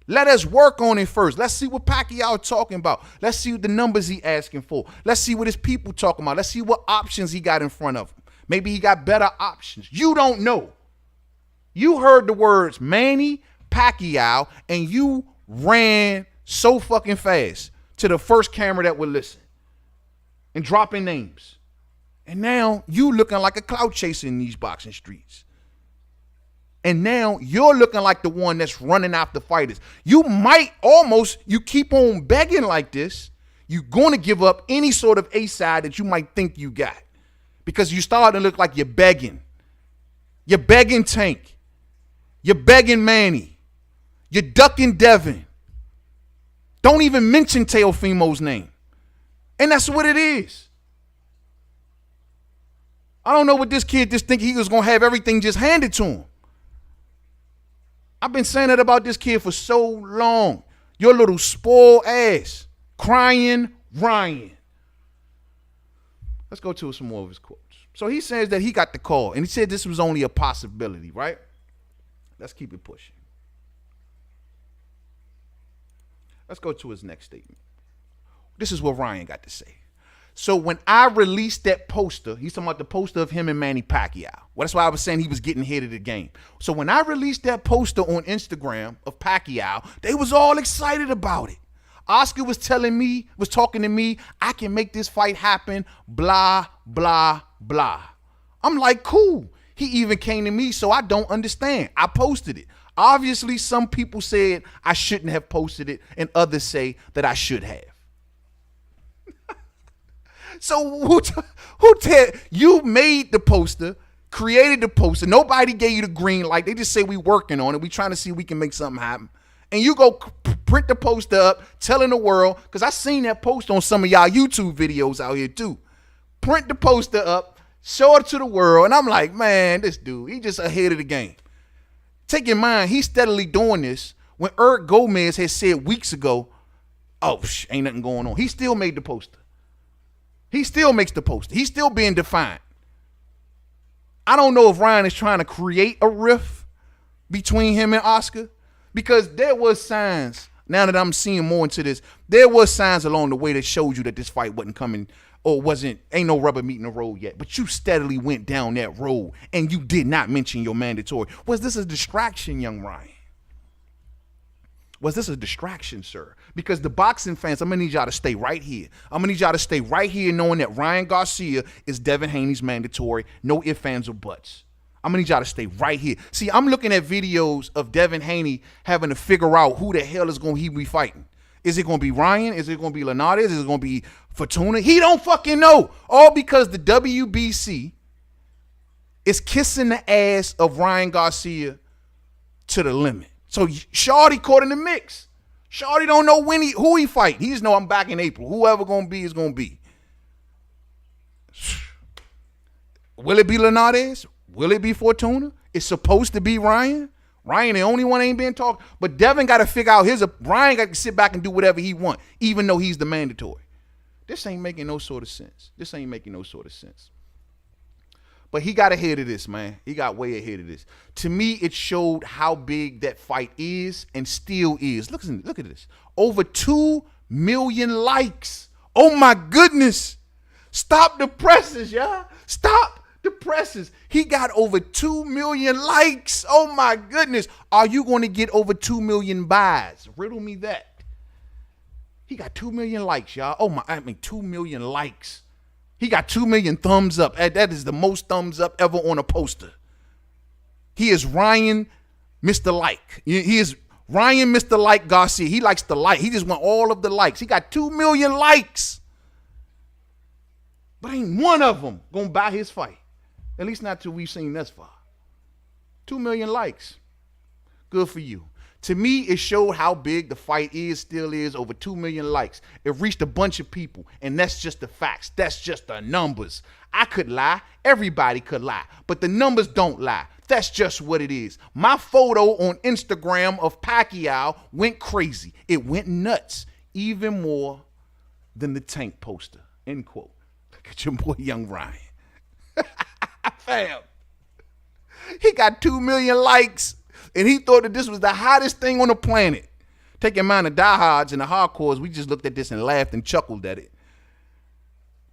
Let us work on it first. Let's see what Pacquiao talking about. Let's see the numbers he asking for. Let's see what his people talking about. Let's see what options he got in front of him. Maybe he got better options. You don't know. You heard the words Manny Pacquiao and you ran so fucking fast to the first camera that would listen and dropping names. And now you looking like a clout chaser in these boxing streets. And now you're looking like the one that's running after fighters. You might almost, you keep on begging like this, you're going to give up any sort of A side that you might think you got. Because you start to look like you're begging. You're begging Tank. You're begging Manny. You're ducking Devin. Don't even mention Teofimo's name. And that's what it is. I don't know what this kid just think he was going to have everything just handed to him. I've been saying that about this kid for so long. Your little spoiled ass. Crying Ryan. Let's go to some more of his quotes. So he says that he got the call, and he said this was only a possibility, right? Let's keep it pushing. Let's go to his next statement. This is what Ryan got to say. So when I released that poster, he's talking about the poster of him and Manny Pacquiao. Well, that's why I was saying he was getting ahead of the game. So when I released that poster on Instagram of Pacquiao, they was all excited about it. Oscar was talking to me, I can make this fight happen, blah, blah, blah. I'm like, cool. He even came to me, so I don't understand. I posted it. Obviously, some people said I shouldn't have posted it, and others say that I should have. So who you made the poster, created the poster. Nobody gave you the green light. They just say we working on it. We trying to see if we can make something happen. And you go print the poster up, telling the world, because I seen that post on some of y'all YouTube videos out here too. Print the poster up, show it to the world, and I'm like, man, this dude, he just ahead of the game. Take in mind, he's steadily doing this when Eric Gomez had said weeks ago, oh, ain't nothing going on. He still made the poster. He still makes the poster. He's still being defiant. I don't know if Ryan is trying to create a rift between him and Oscar, because there was signs, now that I'm seeing more into this, there was signs along the way that showed you that this fight wasn't coming or ain't no rubber meeting the road yet. But you steadily went down that road and you did not mention your mandatory. Was this a distraction, young Ryan? Was this a distraction, sir? Because the boxing fans, I'm going to need y'all to stay right here. I'm going to need y'all to stay right here knowing that Ryan Garcia is Devin Haney's mandatory. No ifs, ands, or buts. I'm going to need y'all to stay right here. See, I'm looking at videos of Devin Haney having to figure out who the hell is going to be fighting. Is it going to be Ryan? Is it going to be Linares? Is it going to be Fortuna? He don't fucking know. All because the WBC is kissing the ass of Ryan Garcia to the limit. So Shawty caught in the mix. Shawty don't know who he fight. He just know I'm back in April. Whoever going to be is going to be. Will it be Linares? Will it be Fortuna? It's supposed to be Ryan. Ryan, the only one ain't been talked. But Devin got to figure out Ryan got to sit back and do whatever he want, even though he's the mandatory. This ain't making no sort of sense. This ain't making no sort of sense. But he got ahead of this, man. He got way ahead of this. To me, it showed how big that fight is and still is. Look at this. Over 2 million likes. Oh, my goodness. Stop the presses, y'all. Stop the presses. He got over 2 million likes. Oh, my goodness. Are you going to get over 2 million buys? Riddle me that. He got 2 million likes, y'all. 2 million likes. He got 2 million thumbs up. That is the most thumbs up ever on a poster. He is Ryan Mr. Like. He is Ryan Mr. Like Garcia. He likes the like. He just want all of the likes. He got 2 million likes. But ain't one of them going to buy his fight. At least not till we've seen thus far. 2 million likes. Good for you. To me, it showed how big the fight still is, over 2 million likes. It reached a bunch of people, and that's just the facts. That's just the numbers. I could lie. Everybody could lie. But the numbers don't lie. That's just what it is. My photo on Instagram of Pacquiao went crazy. It went nuts, even more than the Tank poster, end quote. Look at your boy, Young Ryan. Fam. He got 2 million likes. And he thought that this was the hottest thing on the planet. Take in mind the diehards and the hardcores, we just looked at this and laughed and chuckled at it.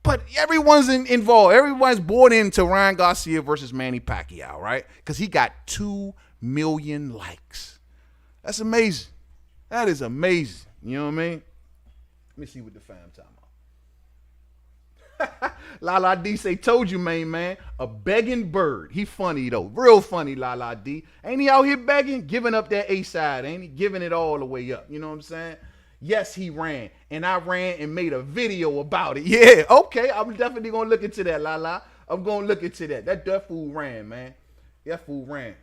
But everyone's involved. Everyone's bought into Ryan Garcia versus Manny Pacquiao, right? Because he got 2 million likes. That's amazing. That is amazing. You know what I mean? Let me see what the fam talking about. Lala D say, told you, main man. A begging bird. He funny, though. Real funny, Lala D. Ain't he out here begging? Giving up that A side, ain't he? Giving it all the way up. You know what I'm saying? Yes, he ran. And I ran and made a video about it. Yeah, okay. I'm definitely going to look into that, Lala. I'm going to look into that. That fool ran, man. That fool ran.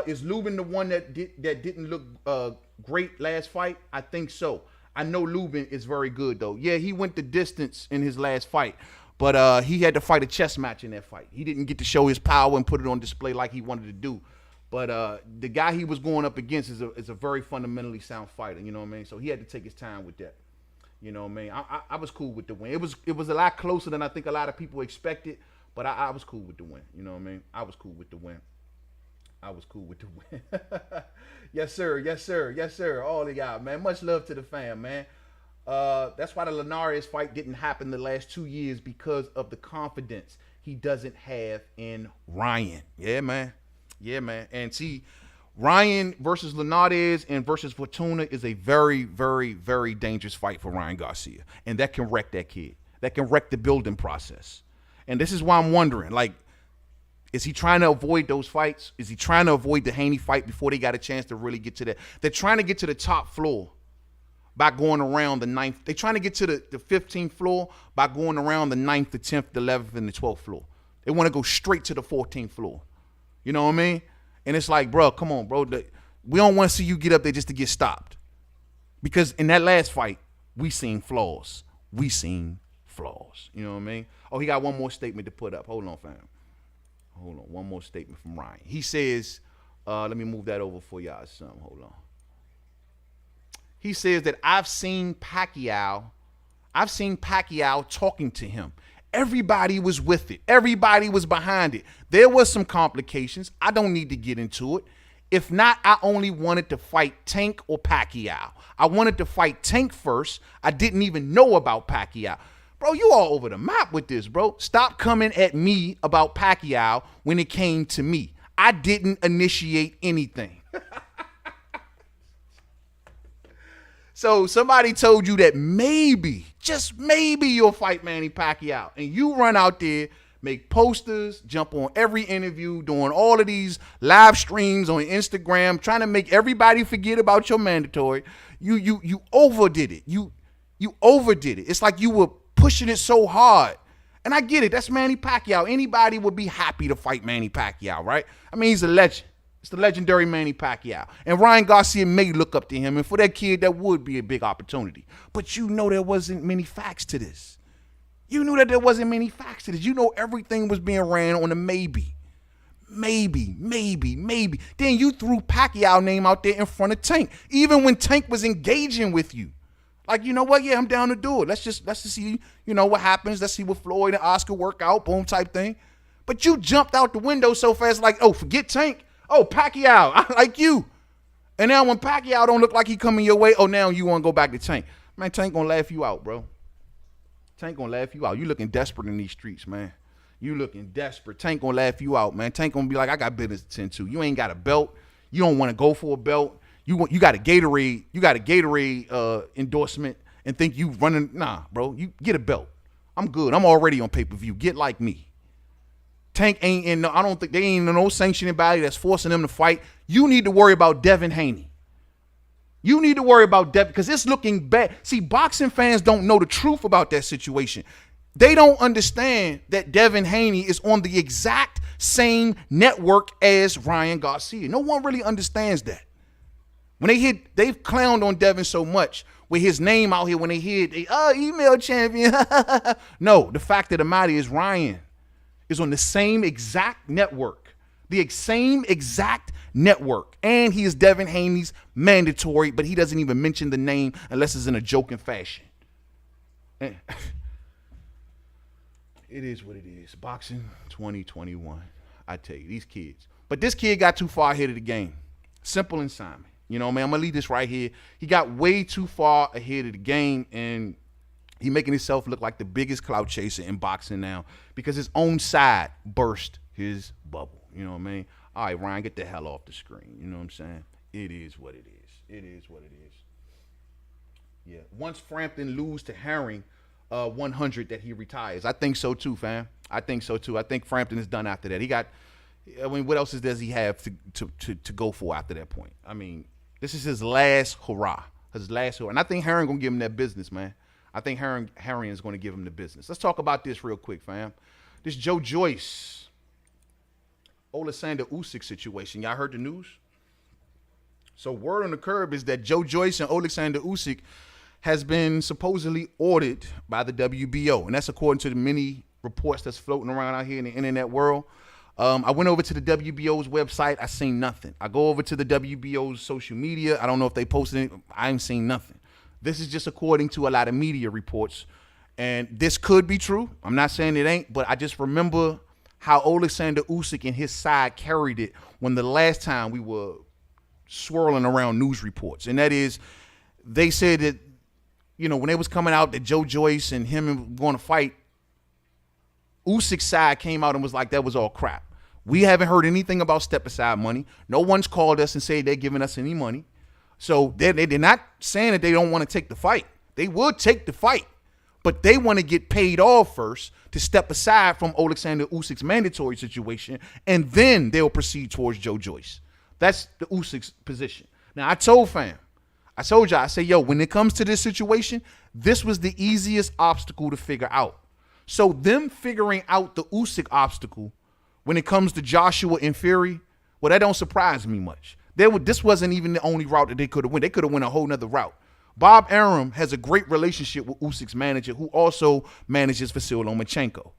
Is Lubin the one that didn't look great last fight? I think so. I know Lubin is very good, though. Yeah, he went the distance in his last fight. But he had to fight a chess match in that fight. He didn't get to show his power and put it on display like he wanted to do. But the guy he was going up against is a very fundamentally sound fighter. You know what I mean? So he had to take his time with that. You know what I mean? I was cool with the win. It was a lot closer than I think a lot of people expected. But I was cool with the win. You know what I mean? I was cool with the win. I was cool with the win. Yes, sir. Yes, sir. Yes, sir. All of y'all, man. Much love to the fam, man. That's why the Linares fight didn't happen the last 2 years, because of the confidence he doesn't have in Ryan. Yeah, man. Yeah, man. And see, Ryan versus Linares and versus Fortuna is a very, very, very dangerous fight for Ryan Garcia. And that can wreck that kid. That can wreck the building process. And this is why I'm wondering, like, is he trying to avoid those fights? Is he trying to avoid the Haney fight before they got a chance to really get to that? They're trying to get to the top floor by going around the 9th. They're trying to get to the 15th floor by going around the 9th, the 10th, the 11th, and the 12th floor. They want to go straight to the 14th floor. You know what I mean? And it's like, bro, come on, bro. We don't want to see you get up there just to get stopped. Because in that last fight, we seen flaws. We seen flaws. You know what I mean? Oh, he got one more statement to put up. Hold on, fam. Hold on. One more statement from Ryan. He says, let me move that over for y'all. Some. Hold on. He says that I've seen Pacquiao talking to him. Everybody was with it. Everybody was behind it. There was some complications. I don't need to get into it. If not, I only wanted to fight Tank or Pacquiao. I wanted to fight Tank first. I didn't even know about Pacquiao. Bro, you all over the map with this, bro. Stop coming at me about Pacquiao when it came to me. I didn't initiate anything. So somebody told you that maybe, just maybe, you'll fight Manny Pacquiao. And you run out there, make posters, jump on every interview, doing all of these live streams on Instagram, trying to make everybody forget about your mandatory. You overdid it. You overdid it. It's like you were pushing it so hard. And I get it. That's Manny Pacquiao. Anybody would be happy to fight Manny Pacquiao, right? I mean, he's a legend. It's the legendary Manny Pacquiao. And Ryan Garcia may look up to him. And for that kid, that would be a big opportunity. But you know there wasn't many facts to this. You knew that there wasn't many facts to this. You know everything was being ran on a maybe. Maybe. Then you threw Pacquiao name out there in front of Tank. Even when Tank was engaging with you. Like, you know what? Yeah, I'm down to do it. Let's just see, what happens. Let's see what Floyd and Oscar work out, boom type thing. But you jumped out the window so fast, like, oh, forget Tank. Oh, Pacquiao, I like you. And now when Pacquiao don't look like he coming your way, oh, now you want to go back to Tank. Man, Tank gonna laugh you out, bro. Tank gonna laugh you out. You looking desperate in these streets, man. You looking desperate. Tank gonna laugh you out, man. Tank gonna be like, I got business to tend to. You ain't got a belt. You don't want to go for a belt. You got a Gatorade. You got a Gatorade endorsement and think you running. Nah, bro. You get a belt. I'm good. I'm already on pay-per-view. Get like me. Tank ain't in. I don't think they ain't in no sanctioning body that's forcing them to fight. You need to worry about Devin Haney. You need to worry about Devin because it's looking bad. See, boxing fans don't know the truth about that situation. They don't understand that Devin Haney is on the exact same network as Ryan Garcia. No one really understands that. When they've clowned on Devin so much with his name out here when they hear, email champion. No, the fact of the matter is Ryan is on the same exact network. The same exact network. And he is Devin Haney's mandatory, but he doesn't even mention the name unless it's in a joking fashion. It is what it is. Boxing 2021. I tell you, these kids. But this kid got too far ahead of the game. Simple and Simon. You know, man, I'm going to leave this right here. He got way too far ahead of the game, and he making himself look like the biggest clout chaser in boxing now because his own side burst his bubble. You know what I mean? All right, Ryan, get the hell off the screen. You know what I'm saying? It is what it is. It is what it is. Yeah. Once Frampton lose to Herring, 100 that he retires. I think so too, fam. I think so too. I think Frampton is done after that. He got. I mean, what else does he have to go for after that point? I mean, this is his last hurrah. His last hurrah. And I think Herring gonna give him that business, man. I think Herring is gonna give him the business. Let's talk about this real quick, fam. This Joe Joyce, Oleksandr Usyk situation. Y'all heard the news? So word on the curb is that Joe Joyce and Oleksandr Usyk has been supposedly ordered by the WBO. And that's according to the many reports that's floating around out here in the internet world. I went over to the WBO's website. I seen nothing. I go over to the WBO's social media. I don't know if they posted it. I ain't seen nothing. This is just according to a lot of media reports. And this could be true. I'm not saying it ain't, but I just remember how Oleksandr Usyk and his side carried it when the last time we were swirling around news reports. And that is, they said that, you know, when they was coming out that Joe Joyce and him going to fight, Usyk's side came out and was like, that was all crap. We haven't heard anything about step-aside money. No one's called us and said they're giving us any money. So they're not saying that they don't want to take the fight. They would take the fight, but they want to get paid off first to step aside from Oleksandr Usyk's mandatory situation, and then they'll proceed towards Joe Joyce. That's the Usyk's position. Now, I told y'all, I say, yo, when it comes to this situation, this was the easiest obstacle to figure out. So them figuring out the Usyk obstacle when it comes to Joshua and Fury, well, that don't surprise me much. This wasn't even the only route that they could have went. They could have went a whole nother route. Bob Arum has a great relationship with Usyk's manager, who also manages Vasyl Lomachenko.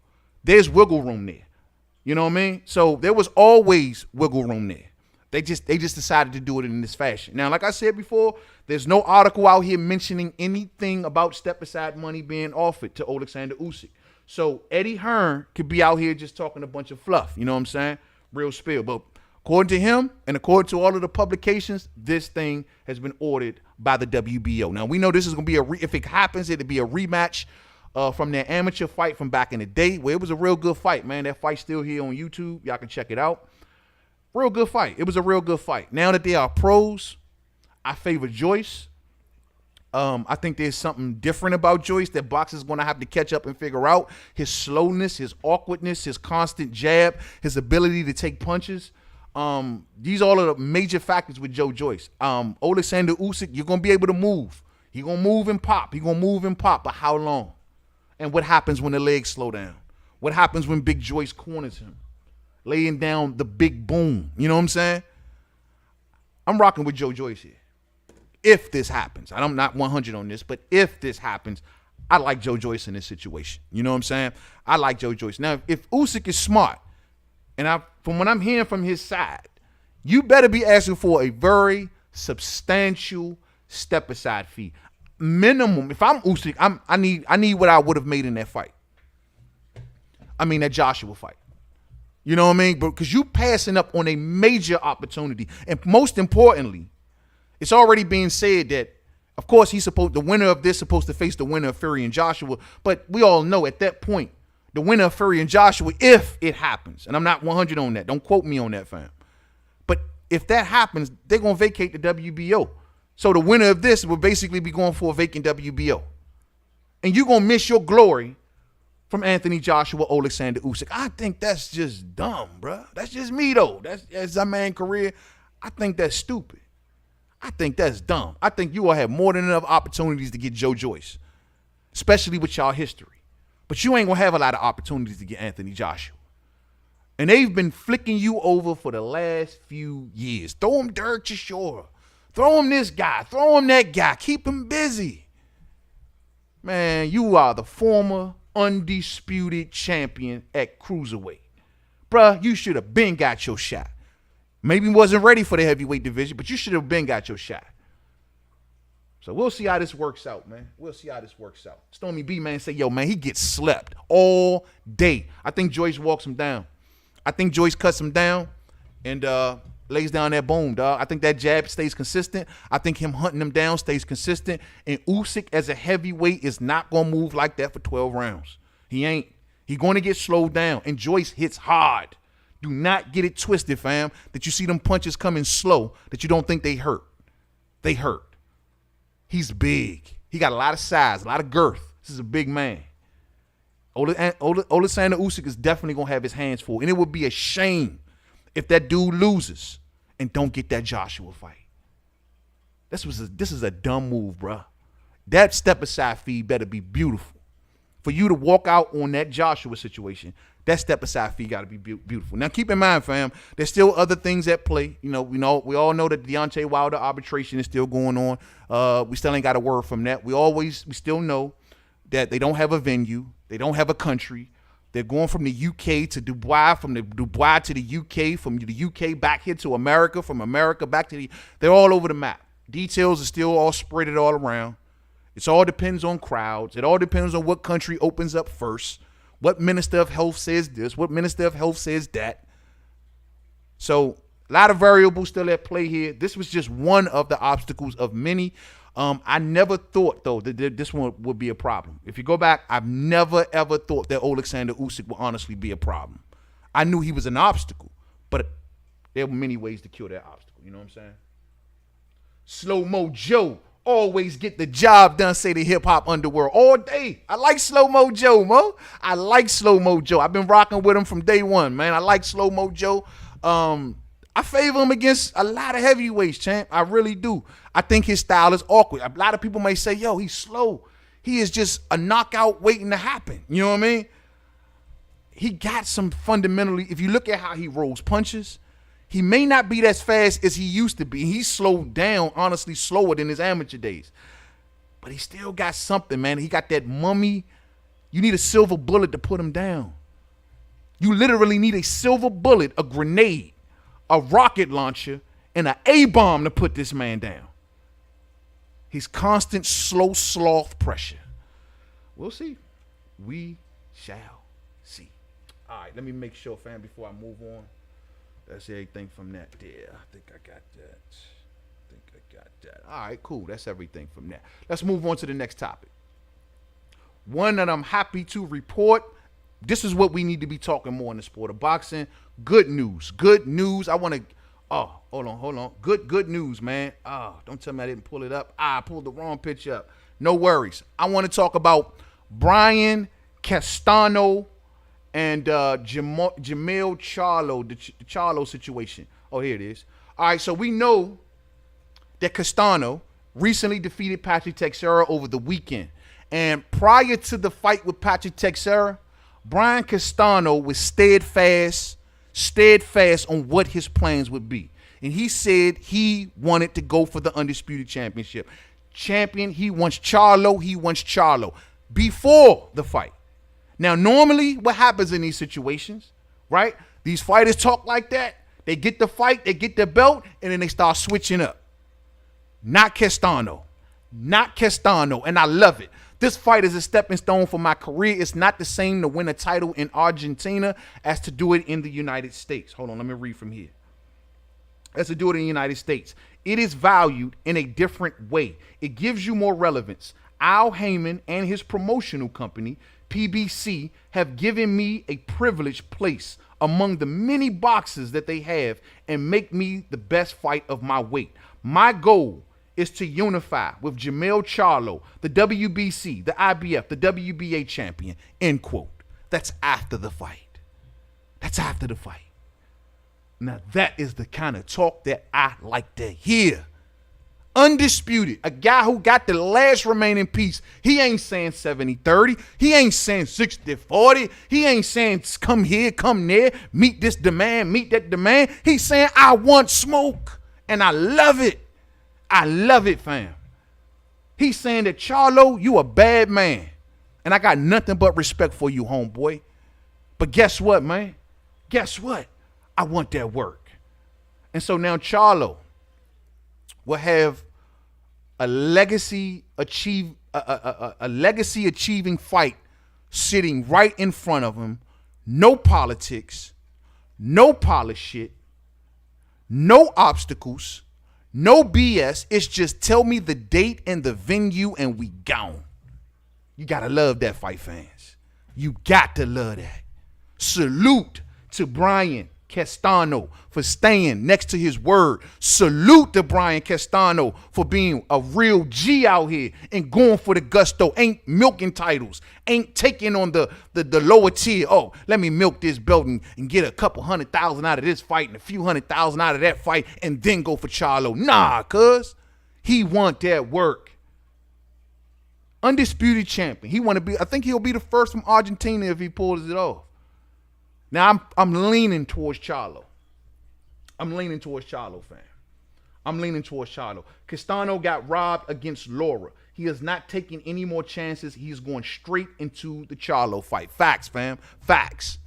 There's wiggle room there. You know what I mean? So there was always wiggle room there. They just decided to do it in this fashion. Now, like I said before, there's no article out here mentioning anything about step-aside money being offered to Oleksandr Usyk. So Eddie Hearn could be out here just talking a bunch of fluff. You know what I'm saying? Real spill. But according to him and according to all of the publications, this thing has been ordered by the WBO. Now, we know this is going to be if it happens, it'll be a rematch from their amateur fight from back in the day, where it was a real good fight, man. That fight's still here on YouTube. Y'all can check it out. Real good fight. It was a real good fight. Now that they are pros, I favor Joyce. I think there's something different about Joyce that boxers going to have to catch up and figure out. His slowness, his awkwardness, his constant jab, his ability to take punches. These are all of the major factors with Joe Joyce. Oleksandr Usyk, you're going to be able to move. He's going to move and pop. He's going to move and pop, but how long? And what happens when the legs slow down? What happens when Big Joyce corners him? Laying down the big boom. You know what I'm saying? I'm rocking with Joe Joyce here. If this happens, and I'm not 100 on this, but if this happens, I like Joe Joyce in this situation. You know what I'm saying? I like Joe Joyce. Now, if Usyk is smart, and from what I'm hearing from his side, you better be asking for a very substantial step-aside fee. Minimum. If I'm Usyk, I need what I would have made in that fight. I mean, that Joshua fight. You know what I mean? Because you passing up on a major opportunity. And most importantly, it's already being said that, of course, the winner of this supposed to face the winner of Fury and Joshua. But we all know at that point, the winner of Fury and Joshua, if it happens, and I'm not 100 on that. Don't quote me on that, fam. But if that happens, they're going to vacate the WBO. So the winner of this will basically be going for a vacant WBO. And you're going to miss your glory from Anthony Joshua, Oleksandr Usyk. I think that's just dumb, bro. That's just me, though. That's our man career. I think that's stupid. I think that's dumb. I think you will have more than enough opportunities to get Joe Joyce, especially with y'all history. But you ain't going to have a lot of opportunities to get Anthony Joshua. And they've been flicking you over for the last few years. Throw him Derek Chisora. Throw him this guy. Throw him that guy. Keep him busy. Man, you are the former undisputed champion at cruiserweight. Bruh, you should have been got your shot. Maybe wasn't ready for the heavyweight division, but you should have been got your shot. So we'll see how this works out, man. We'll see how this works out. Stormy B, man, say, yo, man, he gets slept all day. I think Joyce walks him down. I think Joyce cuts him down and lays down that boom, dog. I think that jab stays consistent. I think him hunting him down stays consistent. And Usyk as a heavyweight is not going to move like that for 12 rounds. He ain't. He's going to get slowed down. And Joyce hits hard. Do not get it twisted, fam, that you see them punches coming slow, that you don't think they hurt. They hurt. He's big. He got a lot of size, a lot of girth. This is a big man. Oleksandr Usyk is definitely going to have his hands full. And it would be a shame if that dude loses and don't get that Joshua fight. This is a dumb move, bruh. That step-aside feed better be beautiful. For you to walk out on that Joshua situation, that step-aside feed got to be beautiful. Now, keep in mind, fam, there's still other things at play. We all know that the Deontay Wilder arbitration is still going on. We still ain't got a word from that. We still know that they don't have a venue. They don't have a country. They're going from the UK to Dubai, from the Dubai to the UK, from the UK back here to America, from America back to they're all over the map. Details are still all spread all around. It all depends on crowds. It all depends on what country opens up first. What minister of health says this? What minister of health says that? So a lot of variables still at play here. This was just one of the obstacles of many. I never thought, though, that this one would be a problem. If you go back, I've never, ever thought that Oleksandr Usyk would honestly be a problem. I knew he was an obstacle, but there were many ways to kill that obstacle. You know what I'm saying? Slow-Mo Joe. Always get the job done, say the hip-hop underworld all day. I like Slow-Mo Joe, Mo. I like Slow-Mo Joe. I've been rocking with him from day one, man. I like Slow-Mo Joe. I favor him against a lot of heavyweights, champ. I really do. I think his style is awkward. A lot of people may say, yo, he's slow. He is just a knockout waiting to happen. You know what I mean? He got some fundamentally, if you look at how he rolls punches, he may not be as fast as he used to be. He's slowed down, honestly, slower than his amateur days. But he still got something, man. He got that mummy. You need a silver bullet to put him down. You literally need a silver bullet, a grenade, a rocket launcher, and an A-bomb to put this man down. He's constant, slow sloth pressure. We'll see. We shall see. All right, let me make sure, fam, before I move on. That's everything from that there. I think I got that. All right, cool. That's everything from that. Let's move on to the next topic. One that I'm happy to report. This is what we need to be talking more in the sport of boxing. Good news. Good news. I want to... Oh, hold on. Good news, man. Oh, don't tell me I didn't pull it up. I pulled the wrong picture up. No worries. I want to talk about Brian Castano and Jemell Charlo, the Charlo situation. Oh, here it is. All right, so we know that Castano recently defeated Patrick Teixeira over the weekend. And prior to the fight with Patrick Teixeira, Brian Castano was steadfast on what his plans would be. And he said he wanted to go for the undisputed championship. He wants Charlo before the fight. Now, normally what happens in these situations, right? These fighters talk like that. They get the fight, they get the belt, and then they start switching up. Not Castano. And I love it. This fight is a stepping stone for my career. It's not the same to win a title in Argentina as to do it in the United States. Hold on, let me read from here. As to do it in the United States. It is valued in a different way. It gives you more relevance. Al Heyman and his promotional company, PBC, have given me a privileged place among the many boxes that they have and make me the best fight of my weight. My goal is to unify with Jemell Charlo, the WBC, the IBF, the WBA champion, end quote. That's after the fight. Now that is the kind of talk that I like to hear. Undisputed, a guy who got the last remaining piece. He ain't saying 70-30. He ain't saying 60-40. He ain't saying come here, come there, meet this demand, meet that demand. He's saying I want smoke, and I love it. I love it, fam. He's saying that, Charlo, you a bad man. And I got nothing but respect for you, homeboy. But guess what, man? Guess what? I want that work. And so now Charlo will have a legacy achieving fight sitting right in front of him. No politics, no polish shit, no obstacles. No BS. It's just tell me the date and the venue and we gone. You got to love that, fight fans. You got to love that. Salute to Brian Castano for staying next to his word. Salute to Brian Castano for being a real G out here and going for the gusto. Ain't milking titles. Ain't taking on the lower tier. Oh, let me milk this belt and get a couple $100,000 out of this fight and a few $100,000 out of that fight and then go for Charlo. Nah, cuz he want that work. Undisputed champion. He want to be, I think he'll be the first from Argentina if he pulls it off. Now, I'm leaning towards Charlo. I'm leaning towards Charlo, fam. I'm leaning towards Charlo. Castano got robbed against Laura. He is not taking any more chances. He's going straight into the Charlo fight. Facts, fam. Facts.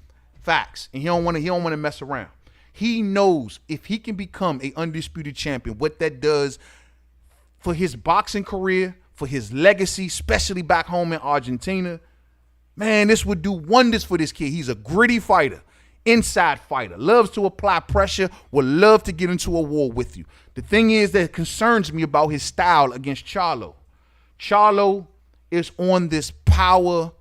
Facts. And he don't want to mess around. He knows if he can become an undisputed champion, what that does for his boxing career, for his legacy, especially back home in Argentina. Man, this would do wonders for this kid. He's a gritty fighter, inside fighter, loves to apply pressure, would love to get into a war with you. The thing is that concerns me about his style against Charlo. Charlo is on this power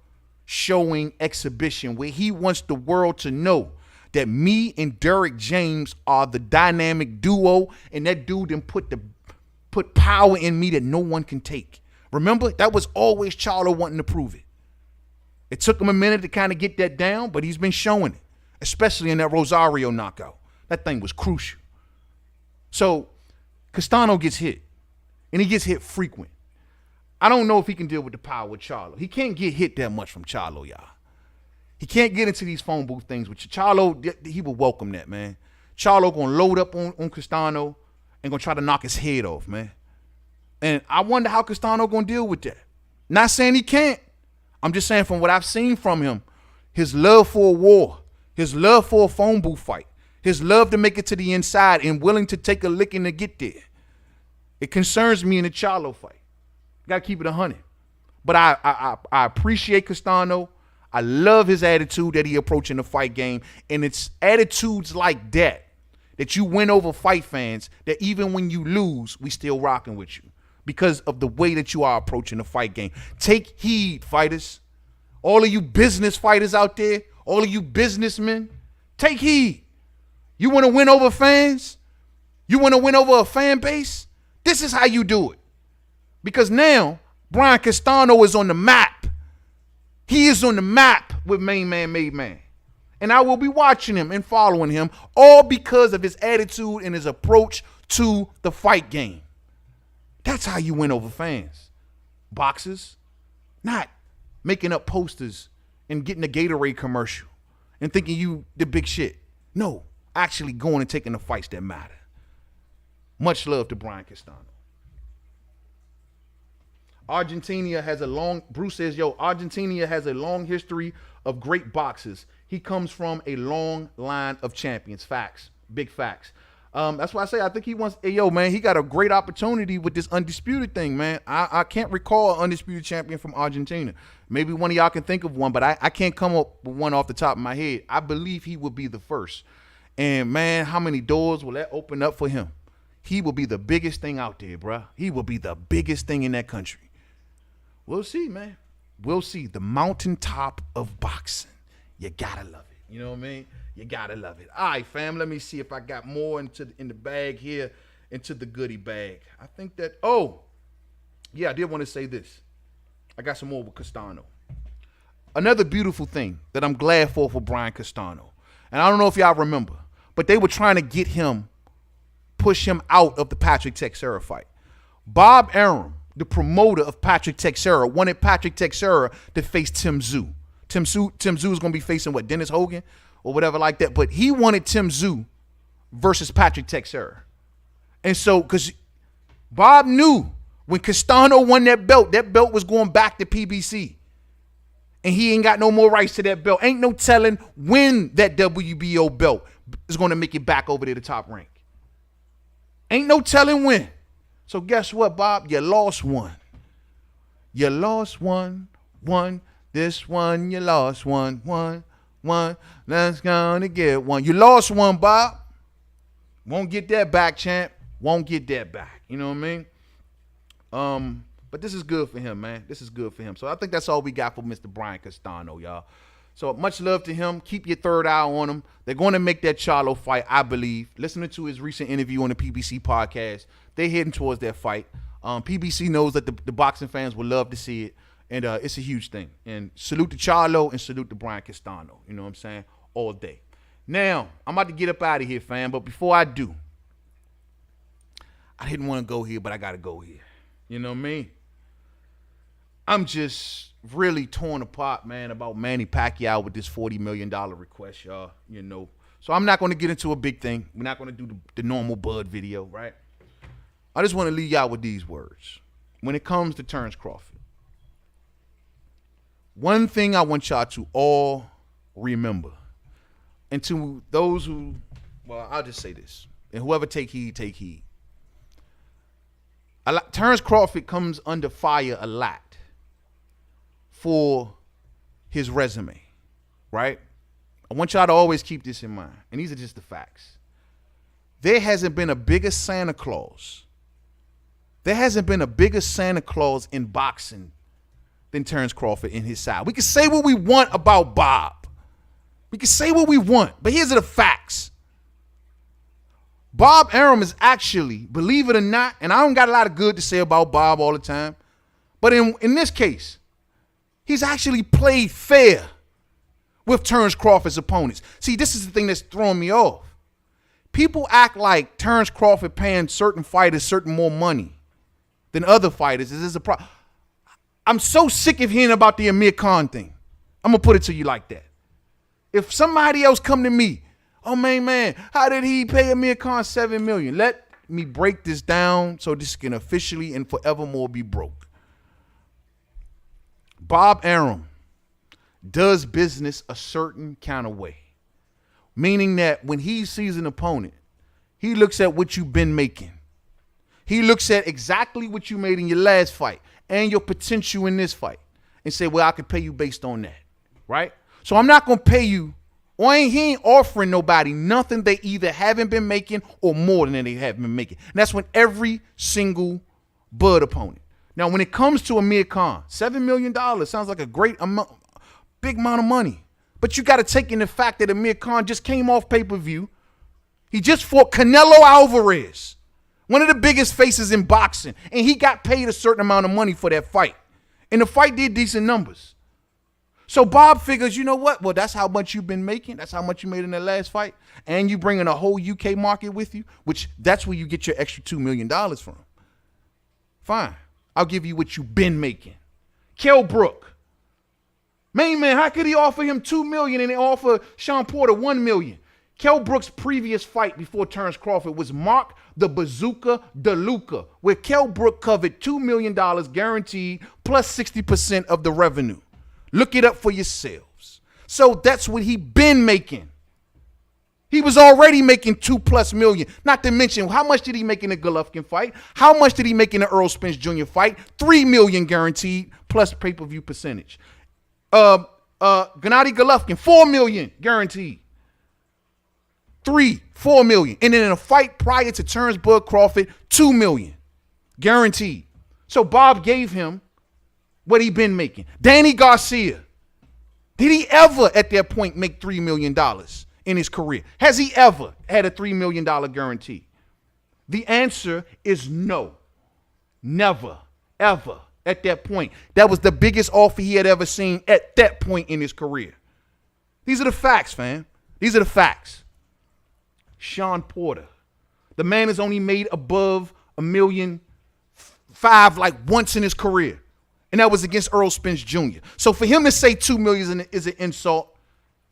showing exhibition where he wants the world to know that me and Derrick James are the dynamic duo, and that dude then put power in me that no one can take. Remember, that was always Charlo wanting to prove it. It took him a minute to kind of get that down, but he's been showing it, especially in that Rosario knockout. That thing was crucial. So Castano gets hit, and he gets hit frequent. I don't know if he can deal with the power with Charlo. He can't get hit that much from Charlo, y'all. He can't get into these phone booth things with Charlo. He would welcome that, man. Charlo going to load up on Castano and going to try to knock his head off, man. And I wonder how Castano going to deal with that. Not saying he can't. I'm just saying from what I've seen from him, his love for a war, his love for a phone booth fight, his love to make it to the inside and willing to take a licking to get there. It concerns me in the Charlo fight. Got to keep it 100. But I appreciate Castano. I love his attitude that he approaching the fight game. And it's attitudes like that you win over fight fans, that even when you lose, we still rocking with you, because of the way that you are approaching the fight game. Take heed, fighters. All of you business fighters out there, all of you businessmen, take heed. You want to win over fans? You want to win over a fan base? This is how you do it. Because now, Brian Castano is on the map. He is on the map with Mainman Mademan. And I will be watching him and following him, all because of his attitude and his approach to the fight game. That's how you win over fans. Boxers, not making up posters and getting a Gatorade commercial and thinking you the big shit. No, actually going and taking the fights that matter. Much love to Brian Castano. Argentina has a long, Bruce says, Argentina has a long history of great boxers. He comes from a long line of champions. Facts. Big facts. That's why I say I think he wants, man, he got a great opportunity with this undisputed thing, man. I can't recall an undisputed champion from Argentina. Maybe one of y'all can think of one, but I can't come up with one off the top of my head. I believe he will be the first. And, man, how many doors will that open up for him? He will be the biggest thing out there, bro. He will be the biggest thing in that country. We'll see, man. We'll see. The mountaintop of boxing. You gotta love it. You know what I mean? You gotta love it. All right, fam. Let me see if I got more in the bag here, into the goodie bag. I think that, yeah, I did want to say this. I got some more with Castano. Another beautiful thing that I'm glad for Brian Castano. And I don't know if y'all remember, but they were trying to get him, push him out of the Patrick Teixeira fight. Bob Arum, the promoter of Patrick Teixeira, wanted Patrick Teixeira to face Tim Tszyu. Tim Tszyu is going to be facing, what, Dennis Hogan or whatever like that. But he wanted Tim Tszyu versus Patrick Teixeira. And so, because Bob knew when Castano won that belt was going back to PBC. And he ain't got no more rights to that belt. Ain't no telling when that WBO belt is going to make it back over to the top rank. Ain't no telling when. So guess what, Bob? You lost one. You lost one. This one, you lost one. Let's gonna get one. You lost one, Bob. Won't get that back, champ. Won't get that back. You know what I mean? But this is good for him, man. This is good for him. So I think that's all we got for Mr. Brian Castano, y'all. So much love to him. Keep your third eye on him. They're going to make that Charlo fight, I believe. Listening to his recent interview on the PBC podcast, they're heading towards that fight. PBC knows that the boxing fans would love to see it, and it's a huge thing. And salute to Charlo and salute to Brian Castano. You know what I'm saying? All day. Now, I'm about to get up out of here, fam, but before I do, I didn't want to go here, but I got to go here. You know what I mean? I'm just really torn apart, man, about Manny Pacquiao with this $40 million request, y'all, you know. So I'm not going to get into a big thing. We're not going to do the normal Bud video, right? I just want to leave y'all with these words. When it comes to Terrence Crawford, one thing I want y'all to all remember, and to those who, well, I'll just say this, and whoever take heed, take heed. Terrence Crawford comes under fire a lot for his resume, right? I want y'all to always keep this in mind, and these are just the facts. There hasn't been a bigger Santa Claus. There hasn't been a bigger Santa Claus in boxing than Terrence Crawford in his side. We can say what we want about Bob. We can say what we want, but here's the facts. Bob Arum is actually, believe it or not, and I don't got a lot of good to say about Bob all the time, but in this case, he's actually played fair with Terrence Crawford's opponents. See, this is the thing that's throwing me off. People act like Terrence Crawford paying certain fighters certain more money than other fighters. This is a problem. I'm so sick of hearing about the Amir Khan thing. I'm going to put it to you like that. If somebody else come to me, oh, man, how did he pay Amir Khan $7 million? Let me break this down so this can officially and forevermore be broke. Bob Arum does business a certain kind of way, meaning that when he sees an opponent, he looks at what you've been making. He looks at exactly what you made in your last fight and your potential in this fight and say, well, I can pay you based on that, right? So I'm not going to pay you, or he ain't offering nobody nothing they either haven't been making or more than they have been making. And that's when every single Bud opponent. Now, when it comes to Amir Khan, $7 million sounds like a great amount, big amount of money. But you got to take in the fact that Amir Khan just came off pay-per-view. He just fought Canelo Alvarez, one of the biggest faces in boxing, and he got paid a certain amount of money for that fight. And the fight did decent numbers. So Bob figures, you know what? Well, that's how much you've been making. That's how much you made in the last fight. And you bring in a whole UK market with you, which that's where you get your extra $2 million from. Fine. I'll give you what you've been making. Kell Brook. Mainman, how could he offer him $2 million and they offer Sean Porter $1 million? Kell Brook's previous fight before Terrence Crawford was Mark the Bazooka DeLuca, where Kell Brook covered $2 million guaranteed plus 60% of the revenue. Look it up for yourselves. So that's what he been making. He was already making $2+ million. Not to mention, how much did he make in the Golovkin fight? How much did he make in the Earl Spence Jr. fight? $3 million guaranteed plus pay-per-view percentage. Gennady Golovkin, $4 million guaranteed. $4 million. And then in a fight prior to Terrence Bud Crawford, $2 million guaranteed. So Bob gave him what he been making. Danny Garcia, did he ever at that point make $3 million in his career? Has he ever had a $3 million guarantee? The answer is no. Never, ever at that point. That was the biggest offer he had ever seen at that point in his career. These are the facts, fam. These are the facts. Sean Porter, the man has only made above $1.5 million like once in his career. And that was against Earl Spence Jr. So for him to say $2 million is an insult,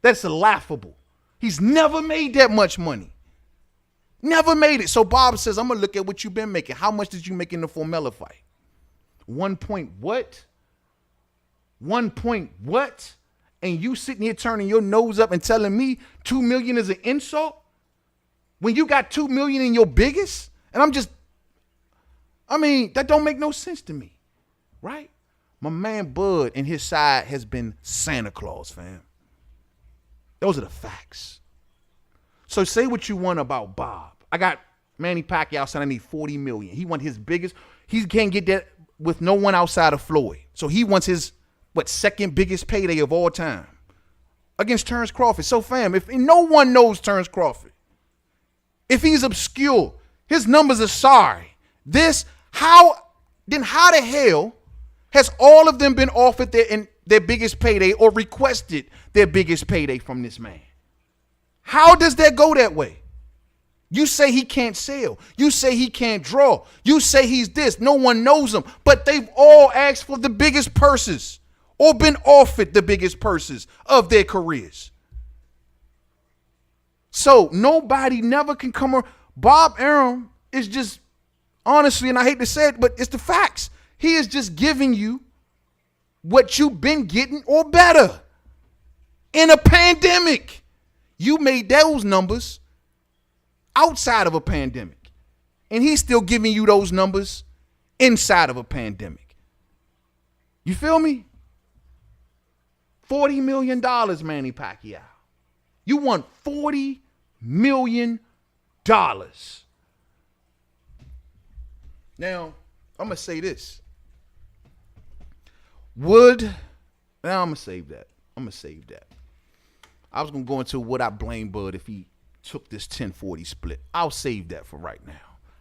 that's laughable. He's never made that much money. Never made it. So Bob says, I'm going to look at what you've been making. How much did you make in the Formella fight? 1 point what? 1 point what? And you sitting here turning your nose up and telling me $2 million is an insult? When you got $2 million in your biggest? And that don't make no sense to me. Right? My man Bud and his side has been Santa Claus, fam. Those are the facts. So say what you want about Bob. I got Manny Pacquiao saying I need $40 million. He wants his biggest. He can't get that with no one outside of Floyd. So he wants his, second biggest payday of all time. against Terrence Crawford. So, fam, if no one knows Terrence Crawford, if he's obscure, his numbers are sorry. How the hell has all of them been offered their biggest payday or requested their biggest payday from this man? How does that go that way? You say he can't sell. You say he can't draw. You say he's this. No one knows him. But they've all asked for the biggest purses or been offered the biggest purses of their careers. So nobody never can come around. Bob Arum is just, honestly, and I hate to say it, but it's the facts. He is just giving you what you've been getting or better. In a pandemic, you made those numbers outside of a pandemic. And he's still giving you those numbers inside of a pandemic. You feel me? $40 million, Manny Pacquiao. You want $40 million. Now, I'm going to say this. I'm going to save that. I was going to go into what I blame Bud if he took this 10-40 split. I'll save that for right now.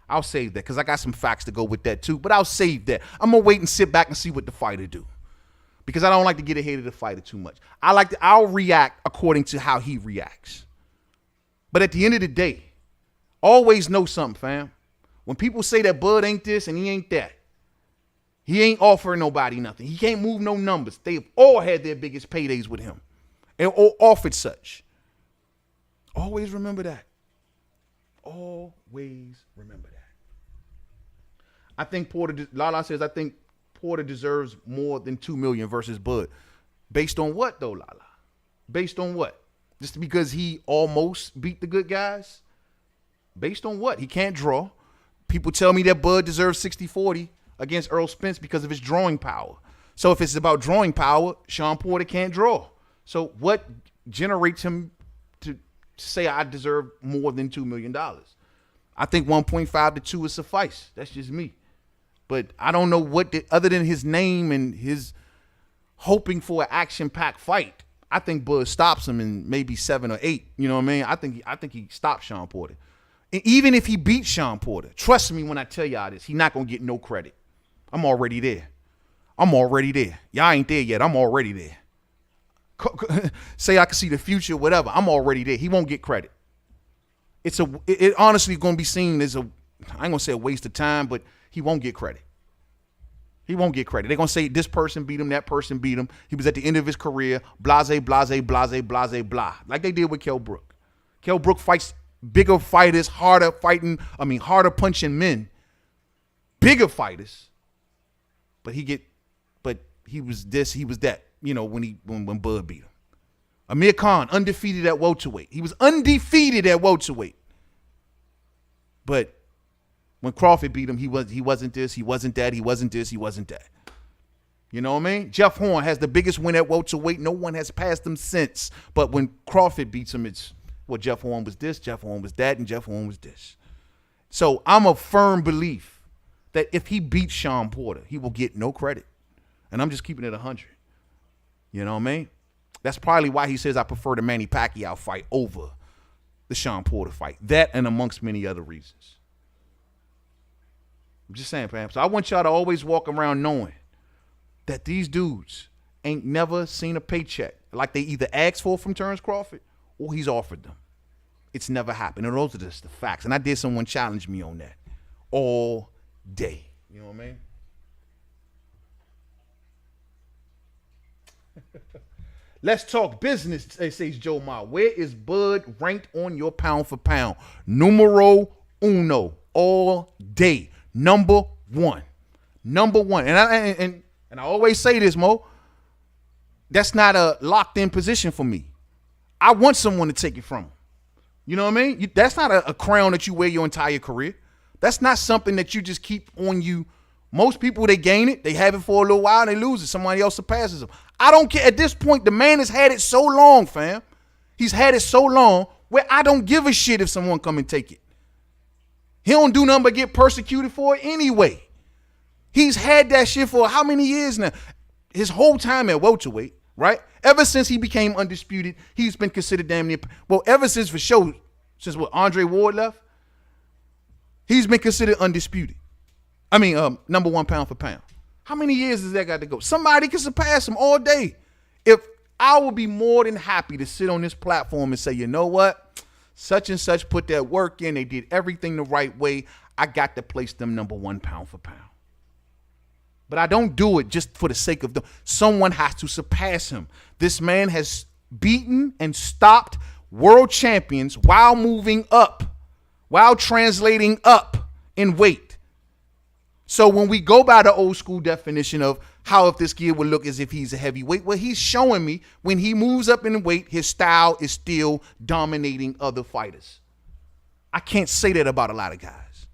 I'll save that because I got some facts to go with that too, but I'll save that. I'm going to wait and sit back and see what the fighter do because I don't like to get ahead of the fighter too much. I'll react according to how he reacts. But at the end of the day, always know something, fam. When people say that Bud ain't this and he ain't that, he ain't offering nobody nothing. He can't move no numbers. They've all had their biggest paydays with him and all offered such. Always remember that. Always remember that. I think Lala says, I think Porter deserves more than $2 million versus Bud. Based on what though, Lala? Based on what? Just because he almost beat the good guys? Based on what? He can't draw. People tell me that Bud deserves 60-40 against Earl Spence because of his drawing power. So if it's about drawing power, Sean Porter can't draw. So what generates him to say I deserve more than $2 million? I think 1.5 to 2 would suffice. That's just me. But I don't know other than his name and his hoping for an action-packed fight. I think Bud stops him in maybe 7 or 8. You know what I mean? I think he stops Sean Porter. And even if he beats Sean Porter, trust me when I tell y'all this, he's not going to get no credit. I'm already there. Y'all ain't there yet. I'm already there. Say I can see the future, whatever. I'm already there. He won't get credit. It honestly going to be seen as I ain't going to say a waste of time, but he won't get credit. He won't get credit. They're going to say this person beat him, that person beat him. He was at the end of his career, blase, blase, blase, blase, blah. Like they did with Kell Brook. Kell Brook fights bigger fighters, harder punching men. Bigger fighters. But he was this, he was that, when Bud beat him. Amir Khan, undefeated at welterweight. He was undefeated at welterweight. But when Crawford beat him, he wasn't this, he wasn't that, he wasn't this, he wasn't that. You know what I mean? Jeff Horn has the biggest win at welterweight. No one has passed him since. But when Crawford beats him, it's, Jeff Horn was this, Jeff Horn was that, and Jeff Horn was this. So I'm a firm belief that if he beats Sean Porter, he will get no credit. And I'm just keeping it 100. You know what I mean? That's probably why he says I prefer the Manny Pacquiao fight over the Sean Porter fight. That and amongst many other reasons. I'm just saying, fam. So I want y'all to always walk around knowing that these dudes ain't never seen a paycheck like they either asked for from Terrence Crawford or he's offered them. It's never happened. And those are just the facts. And I did someone challenge me on that all day. You know what I mean? Let's talk business, says Joe Ma. Where is Bud ranked on your pound for pound? Numero uno, all day. Number one. And I always say this, Mo. That's not a locked in position for me. I want someone to take it from him. You know what I mean? That's not a crown that you wear your entire career. That's not something that you just keep on you. Most people, they gain it. They have it for a little while and they lose it. Somebody else surpasses them. I don't care. At this point, the man has had it so long, fam. He's had it so long where I don't give a shit if someone come and take it. He don't do nothing but get persecuted for it anyway. He's had that shit for how many years now? His whole time at welterweight. right? Ever since he became undisputed, he's been considered damn near, well, ever since for sure, since what, Andre Ward left, he's been considered undisputed. I mean, number one pound for pound. How many years has that got to go? Somebody can surpass him all day. If I would be more than happy to sit on this platform and say, you know what? Such and such put that work in. They did everything the right way. I got to place them number one pound for pound. But I don't do it just for the sake of someone has to surpass him. This man has beaten and stopped world champions while moving up, while translating up in weight. So when we go by the old school definition of how if this kid would look as if he's a heavyweight, well, he's showing me when he moves up in weight, his style is still dominating other fighters. I can't say that about a lot of guys.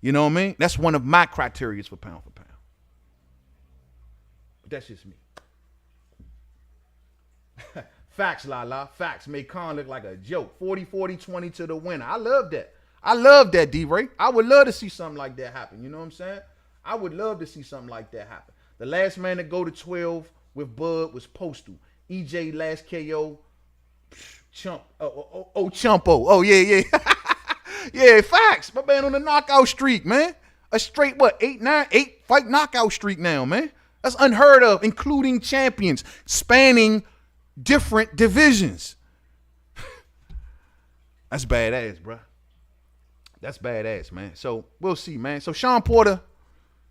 You know what I mean? That's one of my criteria for pound. But that's just me. Facts, la. Facts. Made Khan look like a joke. 40-40-20 to the winner. I love that. I love that, D-Ray. I would love to see something like that happen. You know what I'm saying? I would love to see something like that happen. The last man to go to 12 with Bud was Postal. EJ last KO. Chump. Chumpo. Oh, yeah. Yeah, facts. My man on the knockout streak, man. A straight, what, 8 fight knockout streak now, man. That's unheard of, including champions, spanning different divisions. That's badass, bro. That's badass, man. So we'll see, man. So Sean Porter,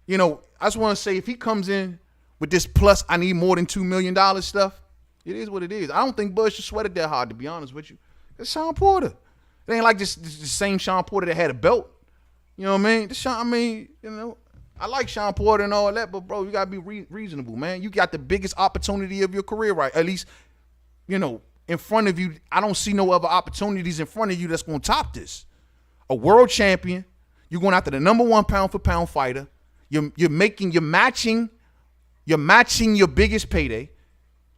you know, I just want to say if he comes in with this plus I need more than $2 million stuff, it is what it is. I don't think Bud should sweat it that hard, to be honest with you. It's Sean Porter. It ain't like this the same Sean Porter that had a belt. You know what I mean? You know, I like Sean Porter and all that, but bro, you gotta be reasonable, man. You got the biggest opportunity of your career, right? At least, you know, in front of you. I don't see no other opportunities in front of you that's gonna top this. A world champion. You're going after the number one pound for pound fighter. You're matching your biggest payday.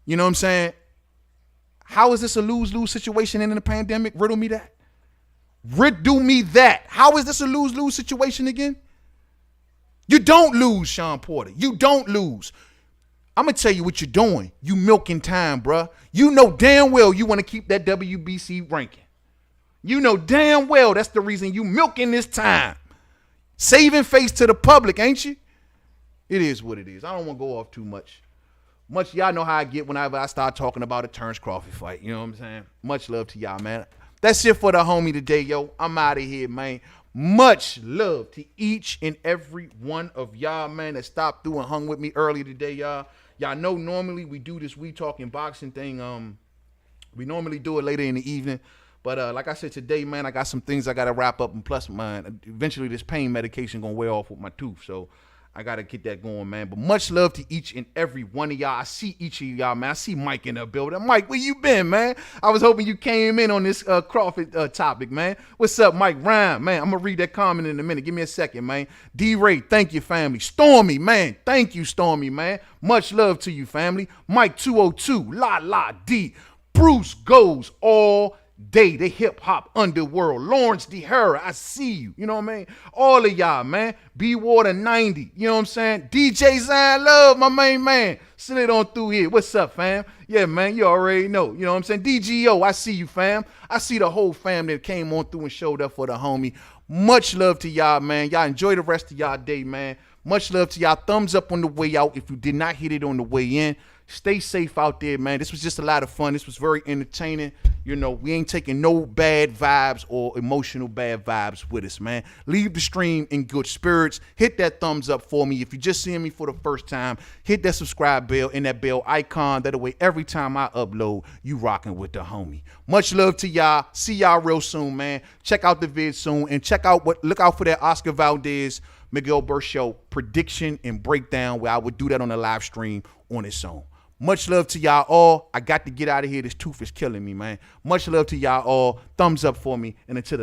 You know what I'm saying? How is this a lose-lose situation in the pandemic? Riddle me that. How is this a lose-lose situation again? You don't lose, Sean Porter. You don't lose. I'm going to tell you what you're doing. You milking time, bruh. You know damn well you want to keep that WBC ranking. You know damn well that's the reason you milking this time. Saving face to the public, ain't you? It is what it is. I don't want to go off too much. Y'all know how I get whenever I start talking about a Terrence Crawford fight. You know what I'm saying? Much love to y'all, man. That's it for the homie today, yo. I'm out of here, man. Much love to each and every one of y'all, man, that stopped through and hung with me early today, y'all. Y'all know normally we do this We Talking Boxing thing. We normally do it later in the evening. But like I said today, man, I got some things I got to wrap up. And plus, man, eventually this pain medication going to wear off with my tooth. So I got to get that going, man. But much love to each and every one of y'all. I see each of y'all, man. I see Mike in the building. Mike, where you been, man? I was hoping you came in on this Crawford topic, man. What's up, Mike Ryan? Man, I'm going to read that comment in a minute. Give me a second, man. D-Ray, thank you, family. Stormy, man. Thank you, Stormy, man. Much love to you, family. Mike 202, La D. Bruce goes all day, the hip-hop underworld. Lawrence D. Herrera, I see you. You know what I mean? All of y'all, man. B-Water 90. You know what I'm saying? DJ Zion Love, my main man. Slid on through here. What's up, fam? Yeah, man, you already know. You know what I'm saying? DGO, I see you, fam. I see the whole fam that came on through and showed up for the homie. Much love to y'all, man. Y'all enjoy the rest of y'all day, man. Much love to y'all. Thumbs up on the way out if you did not hit it on the way in. Stay safe out there, man. This was just a lot of fun. This was very entertaining. You know, we ain't taking no bad vibes or emotional bad vibes with us, man. Leave the stream in good spirits. Hit that thumbs up for me. If you're just seeing me for the first time, hit that subscribe bell and that bell icon. That way, every time I upload, you rocking with the homie. Much love to y'all. See y'all real soon, man. Check out the vid soon and look out for that Oscar Valdez, Miguel Burchell prediction and breakdown where I would do that on a live stream on its own. Much love to y'all all. I got to get out of here. This tooth is killing me, man. Much love to y'all all. Thumbs up for me. And until the